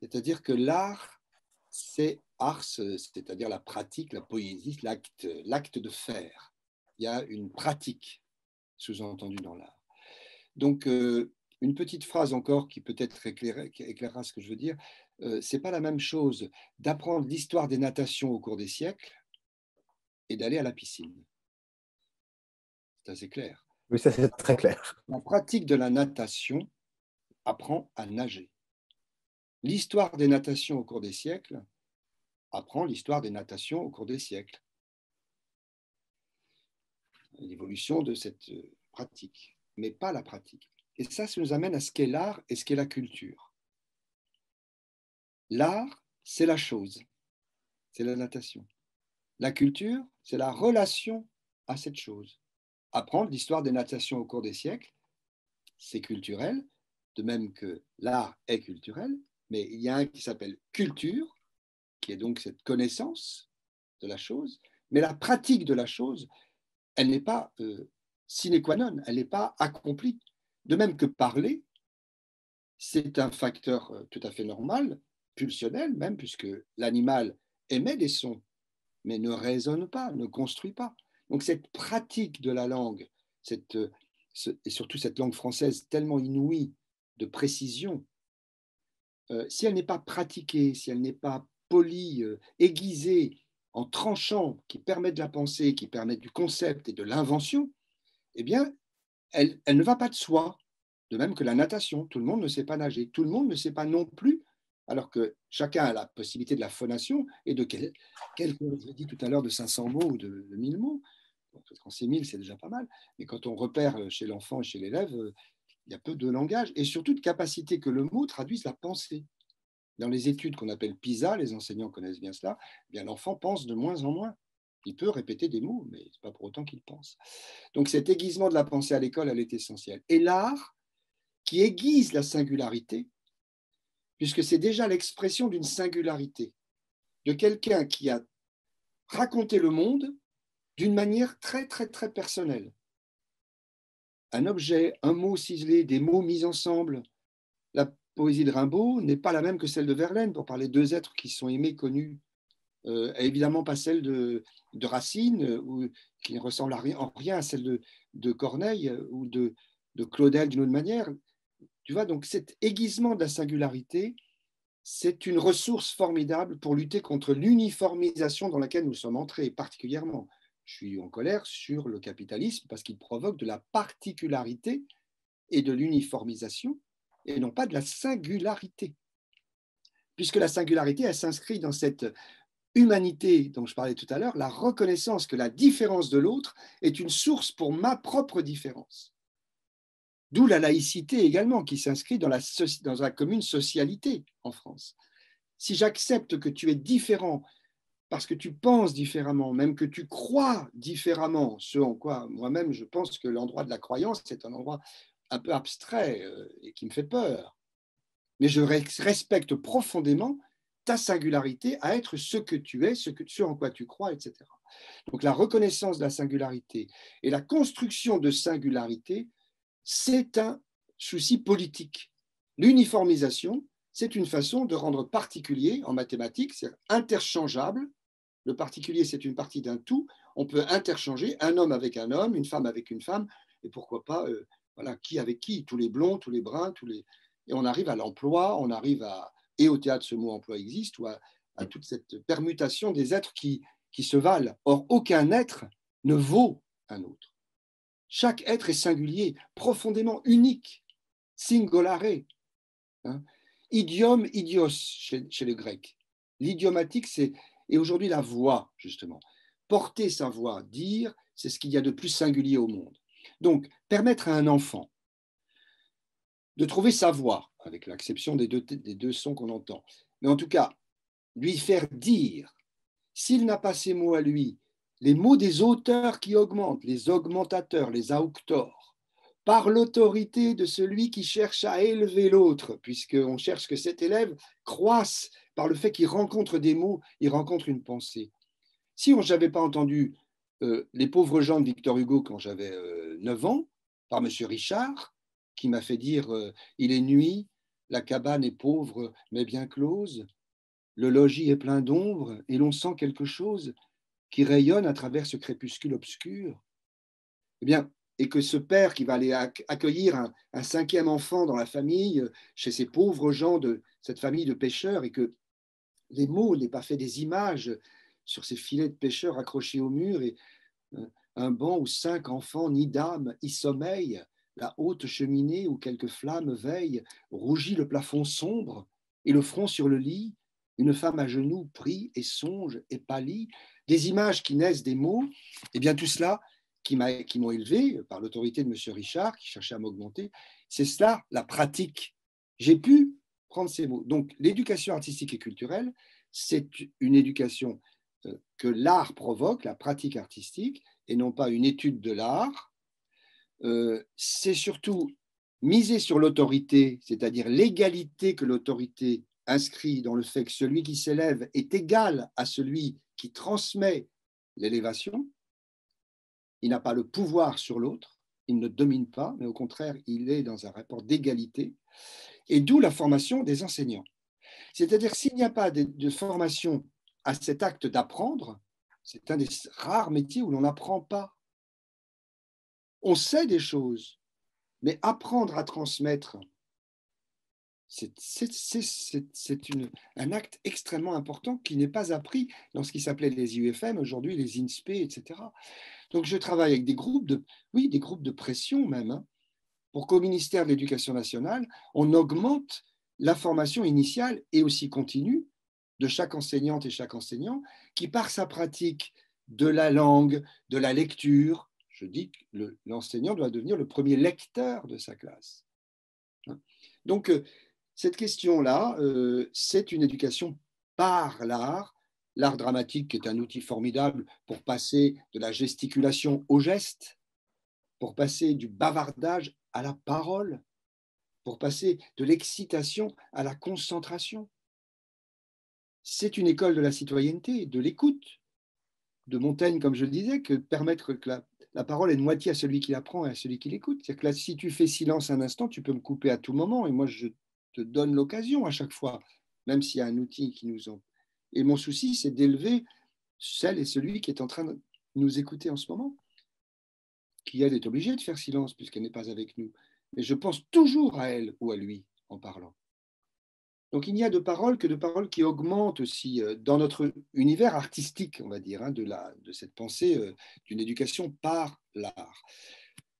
[SPEAKER 2] C'est-à-dire que l'art, c'est ars, c'est-à-dire la pratique, la poésie, l'acte de faire. Il y a une pratique sous-entendue dans l'art. Donc, une petite phrase encore qui peut-être éclairera ce que je veux dire. C'est pas la même chose d'apprendre l'histoire des natations au cours des siècles et d'aller à la piscine. C'est assez clair.
[SPEAKER 1] Oui, ça c'est très clair.
[SPEAKER 2] La pratique de la natation apprend à nager. L'histoire des natations au cours des siècles apprend l'histoire des natations au cours des siècles. L'évolution de cette pratique, mais pas la pratique. Et ça nous amène à ce qu'est l'art et ce qu'est la culture. L'art, c'est la chose, c'est la natation. La culture, c'est la relation à cette chose. Apprendre l'histoire des natations au cours des siècles, c'est culturel, de même que l'art est culturel, mais il y a un qui s'appelle culture, qui est donc cette connaissance de la chose, mais la pratique de la chose, elle n'est pas sine qua non, elle n'est pas accomplie. De même que parler, c'est un facteur tout à fait normal, pulsionnel même, puisque l'animal émet des sons, mais ne raisonne pas, ne construit pas. Donc cette pratique de la langue, et surtout cette langue française tellement inouïe de précision, si elle n'est pas pratiquée, si elle n'est pas polie, aiguisée, en tranchant, qui permet de la pensée, qui permet du concept et de l'invention, eh bien, elle ne va pas de soi. De même que la natation, tout le monde ne sait pas nager, tout le monde ne sait pas non plus, alors que chacun a la possibilité de la phonation et de quelques, je l'ai dit tout à l'heure, de 500 mots ou de 1000 mots. Parce qu'on sait 1000, c'est déjà pas mal. Mais quand on repère chez l'enfant et chez l'élève, il y a peu de langage et surtout de capacité que le mot traduise la pensée. Dans les études qu'on appelle PISA, les enseignants connaissent bien cela, eh bien l'enfant pense de moins en moins. Il peut répéter des mots, mais ce n'est pas pour autant qu'il pense. Donc cet aiguisement de la pensée à l'école, elle est essentielle. Et l'art, qui aiguise la singularité, puisque c'est déjà l'expression d'une singularité, de quelqu'un qui a raconté le monde d'une manière très, très, très personnelle. Un objet, un mot ciselé, des mots mis ensemble. La poésie de Rimbaud n'est pas la même que celle de Verlaine, pour parler deux êtres qui sont aimés, connus. Évidemment pas celle de Racine, qui ne ressemble en rien à celle de Corneille ou de Claudel d'une autre manière. Tu vois, donc cet aiguisement de la singularité, c'est une ressource formidable pour lutter contre l'uniformisation dans laquelle nous sommes entrés, particulièrement. Je suis en colère sur le capitalisme parce qu'il provoque de la particularité et de l'uniformisation, et non pas de la singularité. Puisque la singularité, elle s'inscrit dans cette humanité dont je parlais tout à l'heure, la reconnaissance que la différence de l'autre est une source pour ma propre différence. D'où la laïcité également, qui s'inscrit dans la commune socialité en France. Si j'accepte que tu es différent parce que tu penses différemment, même que tu crois différemment, ce en quoi moi-même je pense que l'endroit de la croyance, c'est un endroit un peu abstrait et qui me fait peur. Mais je respecte profondément ta singularité à être ce que tu es, ce en quoi tu crois, etc. Donc la reconnaissance de la singularité et la construction de singularité, c'est un souci politique. L'uniformisation, c'est une façon de rendre particulier en mathématiques, c'est interchangeable. Le particulier, c'est une partie d'un tout. On peut interchanger un homme avec un homme, une femme avec une femme, et pourquoi pas, voilà, qui avec qui, tous les blonds, tous les bruns, et on arrive à l'emploi, on arrive et au théâtre ce mot emploi existe, ou à toute cette permutation des êtres qui se valent. Or, aucun être ne vaut un autre. Chaque être est singulier, profondément unique, singolare. Hein. Idiome, idios chez les Grecs. L'idiomatique, c'est, et aujourd'hui la voix, justement. Porter sa voix, dire, c'est ce qu'il y a de plus singulier au monde. Donc, permettre à un enfant de trouver sa voix, avec l'exception des deux sons qu'on entend, mais en tout cas, lui faire dire, s'il n'a pas ces mots à lui, les mots des auteurs qui augmentent, les augmentateurs, les auctors, par l'autorité de celui qui cherche à élever l'autre, puisqu'on cherche que cet élève croisse par le fait qu'il rencontre des mots, il rencontre une pensée. Si je n'avais pas entendu Les pauvres gens de Victor Hugo quand j'avais 9 ans, par M. Richard, qui m'a fait dire il est nuit, la cabane est pauvre mais bien close, le logis est plein d'ombre et l'on sent quelque chose qui rayonne à travers ce crépuscule obscur. Eh bien, et que ce père qui va aller accueillir un cinquième enfant dans la famille, chez ces pauvres gens de cette famille de pêcheurs, et que les mots n'aient pas fait des images sur ces filets de pêcheurs accrochés au mur, et un banc où 5 enfants ni d'âme y sommeillent, la haute cheminée où quelques flammes veillent, rougit le plafond sombre, et le front sur le lit, une femme à genoux prie et songe et pâlit, des images qui naissent des mots, et bien tout cela qui m'ont élevé par l'autorité de M. Richard, qui cherchait à m'augmenter, c'est cela la pratique. J'ai pu prendre ces mots. Donc l'éducation artistique et culturelle, c'est une éducation que l'art provoque, la pratique artistique, et non pas une étude de l'art. C'est surtout miser sur l'autorité, c'est-à-dire l'égalité que l'autorité inscrit dans le fait que celui qui s'élève est égal à celui qui transmet l'élévation. Il n'a pas le pouvoir sur l'autre, il ne domine pas, mais au contraire, il est dans un rapport d'égalité, et d'où la formation des enseignants. C'est-à-dire, s'il n'y a pas de formation à cet acte d'apprendre, c'est un des rares métiers où l'on n'apprend pas. On sait des choses, mais apprendre à transmettre, c'est un acte extrêmement important qui n'est pas appris dans ce qui s'appelait les IUFM, aujourd'hui les INSPE, etc. Donc je travaille avec des groupes de pression même, hein, pour qu'au ministère de l'Éducation nationale, on augmente la formation initiale et aussi continue de chaque enseignante et chaque enseignant qui, par sa pratique de la langue, de la lecture, je dis que l'enseignant doit devenir le premier lecteur de sa classe. Donc, cette question-là, c'est une éducation par l'art, l'art dramatique qui est un outil formidable pour passer de la gesticulation au geste, pour passer du bavardage à la parole, pour passer de l'excitation à la concentration. C'est une école de la citoyenneté, de l'écoute, de Montaigne, comme je le disais, que permettre que la parole est de moitié à celui qui l'apprend et à celui qui l'écoute. C'est-à-dire que là, si tu fais silence un instant, tu peux me couper à tout moment, et moi, je te donne l'occasion à chaque fois, même s'il y a un outil qui nous en... Et mon souci, c'est d'élever celle et celui qui est en train de nous écouter en ce moment, qui, elle, est obligée de faire silence puisqu'elle n'est pas avec nous. Mais je pense toujours à elle ou à lui en parlant. Donc il n'y a de paroles que de paroles qui augmentent aussi dans notre univers artistique, on va dire, hein, de cette pensée d'une éducation par l'art.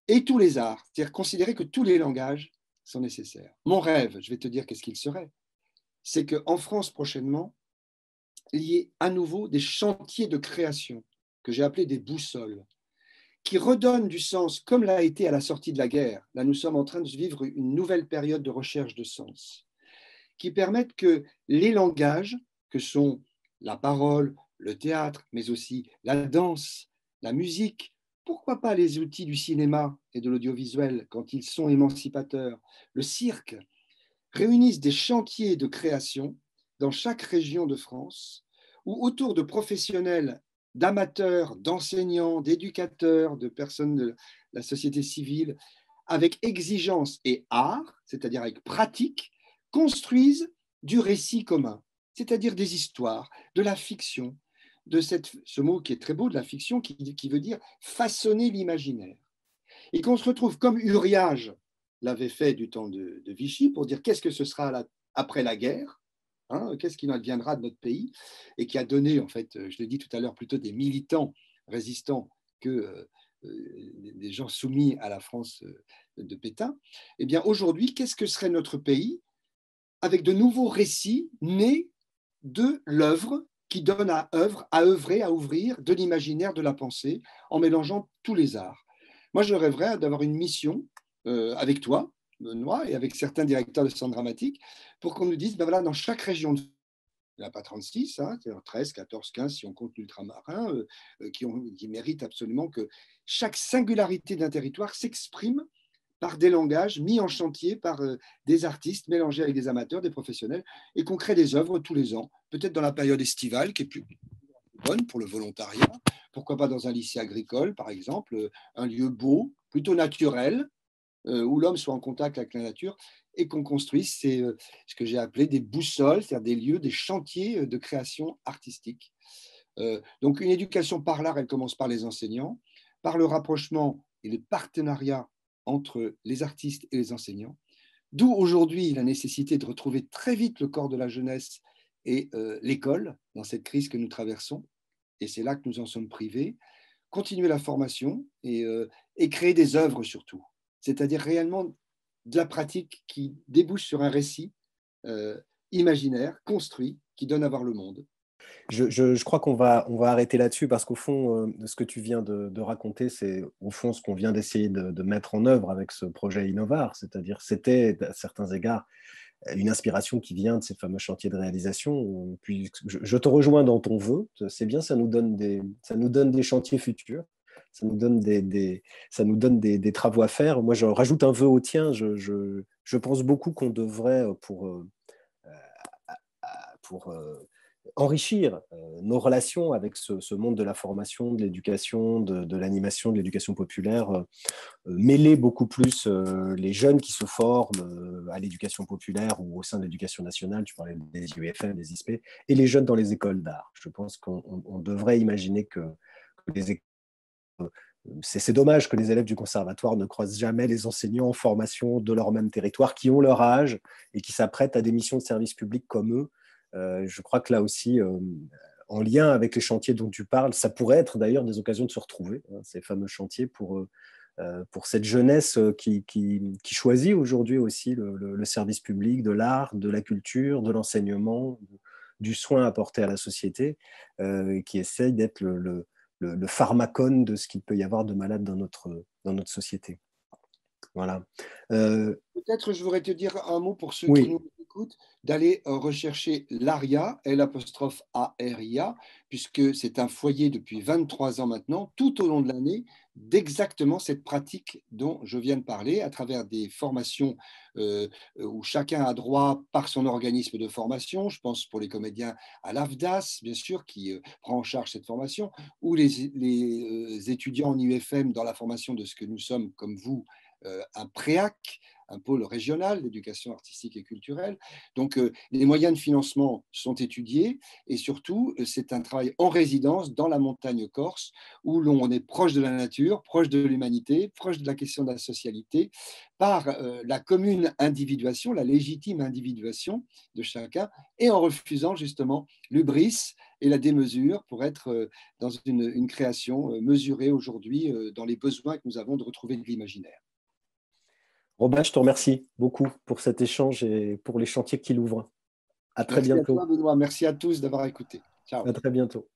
[SPEAKER 2] Et tous les arts, c'est-à-dire considérer que tous les langages sont nécessaires. Mon rêve, je vais te dire qu'est-ce qu'il serait, c'est qu'en France prochainement, il y ait à nouveau des chantiers de création que j'ai appelés des boussoles, qui redonnent du sens, comme l'a été à la sortie de la guerre. Là, nous sommes en train de vivre une nouvelle période de recherche de sens, qui permettent que les langages, que sont la parole, le théâtre, mais aussi la danse, la musique, pourquoi pas les outils du cinéma et de l'audiovisuel quand ils sont émancipateurs, le cirque, réunissent des chantiers de création dans chaque région de France, où autour de professionnels, d'amateurs, d'enseignants, d'éducateurs, de personnes de la société civile, avec exigence et art, c'est-à-dire avec pratique, construisent du récit commun, c'est-à-dire des histoires, de la fiction, de ce mot qui est très beau, de la fiction, qui veut dire façonner l'imaginaire. Et qu'on se retrouve comme Uriage l'avait fait du temps de Vichy pour dire qu'est-ce que ce sera après la guerre, hein, qu'est-ce qu'il adviendra de notre pays, et qui a donné, en fait, je l'ai dit tout à l'heure, plutôt des militants résistants que des gens soumis à la France de Pétain. Eh bien, aujourd'hui, qu'est-ce que serait notre pays avec de nouveaux récits nés de l'œuvre qui donne à œuvrer, à ouvrir de l'imaginaire, de la pensée, en mélangeant tous les arts. Moi, je rêverais d'avoir une mission avec toi, Benoît, et avec certains directeurs de centres dramatiques, pour qu'on nous dise, ben voilà, dans chaque région de il n'y en a pas 36, hein, c'est-à-dire 13, 14, 15 si on compte l'ultramarin, qui méritent absolument que chaque singularité d'un territoire s'exprime par des langages mis en chantier par des artistes mélangés avec des amateurs, des professionnels, et qu'on crée des œuvres tous les ans, peut-être dans la période estivale, qui est plus bonne pour le volontariat, pourquoi pas dans un lycée agricole, par exemple, un lieu beau, plutôt naturel, où l'homme soit en contact avec la nature, et qu'on construise ce que j'ai appelé des boussoles, c'est-à-dire des lieux, des chantiers de création artistique. Donc une éducation par l'art, elle commence par les enseignants, par le rapprochement et le partenariat entre les artistes et les enseignants, d'où aujourd'hui la nécessité de retrouver très vite le corps de la jeunesse et l'école dans cette crise que nous traversons, et c'est là que nous en sommes privés, continuer la formation et créer des œuvres surtout, c'est-à-dire réellement de la pratique qui débouche sur un récit imaginaire, construit, qui donne à voir le monde.
[SPEAKER 1] Je crois qu'on va arrêter là-dessus parce qu'au fond, ce que tu viens de raconter, c'est au fond ce qu'on vient d'essayer de mettre en œuvre avec ce projet Innovar, c'est-à-dire c'était à certains égards une inspiration qui vient de ces fameux chantiers de réalisation. Puis je te rejoins dans ton vœu, c'est bien, ça nous donne des chantiers futurs, ça nous donne des travaux à faire. Moi, je rajoute un vœu au tien, je pense beaucoup qu'on devrait, pour enrichir nos relations avec ce monde de la formation, de l'éducation, de l'animation, de l'éducation populaire, mêler beaucoup plus les jeunes qui se forment à l'éducation populaire ou au sein de l'éducation nationale, tu parlais des UFM, des ISP, et les jeunes dans les écoles d'art. Je pense qu'on devrait imaginer que les écoles c'est dommage que les élèves du conservatoire ne croisent jamais les enseignants en formation de leur même territoire, qui ont leur âge et qui s'apprêtent à des missions de service public comme eux. Je crois que là aussi, en lien avec les chantiers dont tu parles, ça pourrait être d'ailleurs des occasions de se retrouver, hein, ces fameux chantiers pour cette jeunesse qui choisit aujourd'hui aussi le service public de l'art, de la culture, de l'enseignement, du soin apporté à la société, qui essaye d'être le pharmacone de ce qu'il peut y avoir de malade dans notre société. Voilà.
[SPEAKER 2] Peut-être je voudrais te dire un mot pour ceux qui
[SPEAKER 1] Oui,
[SPEAKER 2] nous écoutent, d'aller rechercher l'ARIA, L''ARIA, puisque c'est un foyer depuis 23 ans maintenant, tout au long de l'année, d'exactement cette pratique dont je viens de parler, à travers des formations où chacun a droit par son organisme de formation. Je pense pour les comédiens à l'AFDAS, bien sûr, qui prend en charge cette formation, ou les étudiants en UFM dans la formation de ce que nous sommes, comme vous, un préac, un pôle régional d'éducation artistique et culturelle. Donc, les moyens de financement sont étudiés et surtout, c'est un travail en résidence dans la montagne corse où l'on est proche de la nature, proche de l'humanité, proche de la question de la socialité, par la commune individuation, la légitime individuation de chacun et en refusant justement l'hubris et la démesure pour être dans une création mesurée aujourd'hui dans les besoins que nous avons de retrouver de l'imaginaire.
[SPEAKER 1] Robin, je te remercie beaucoup pour cet échange et pour les chantiers qu'il ouvre. À très
[SPEAKER 2] Merci à
[SPEAKER 1] bientôt.
[SPEAKER 2] toi, Benoît. Merci à tous d'avoir écouté. Ciao.
[SPEAKER 1] À très bientôt.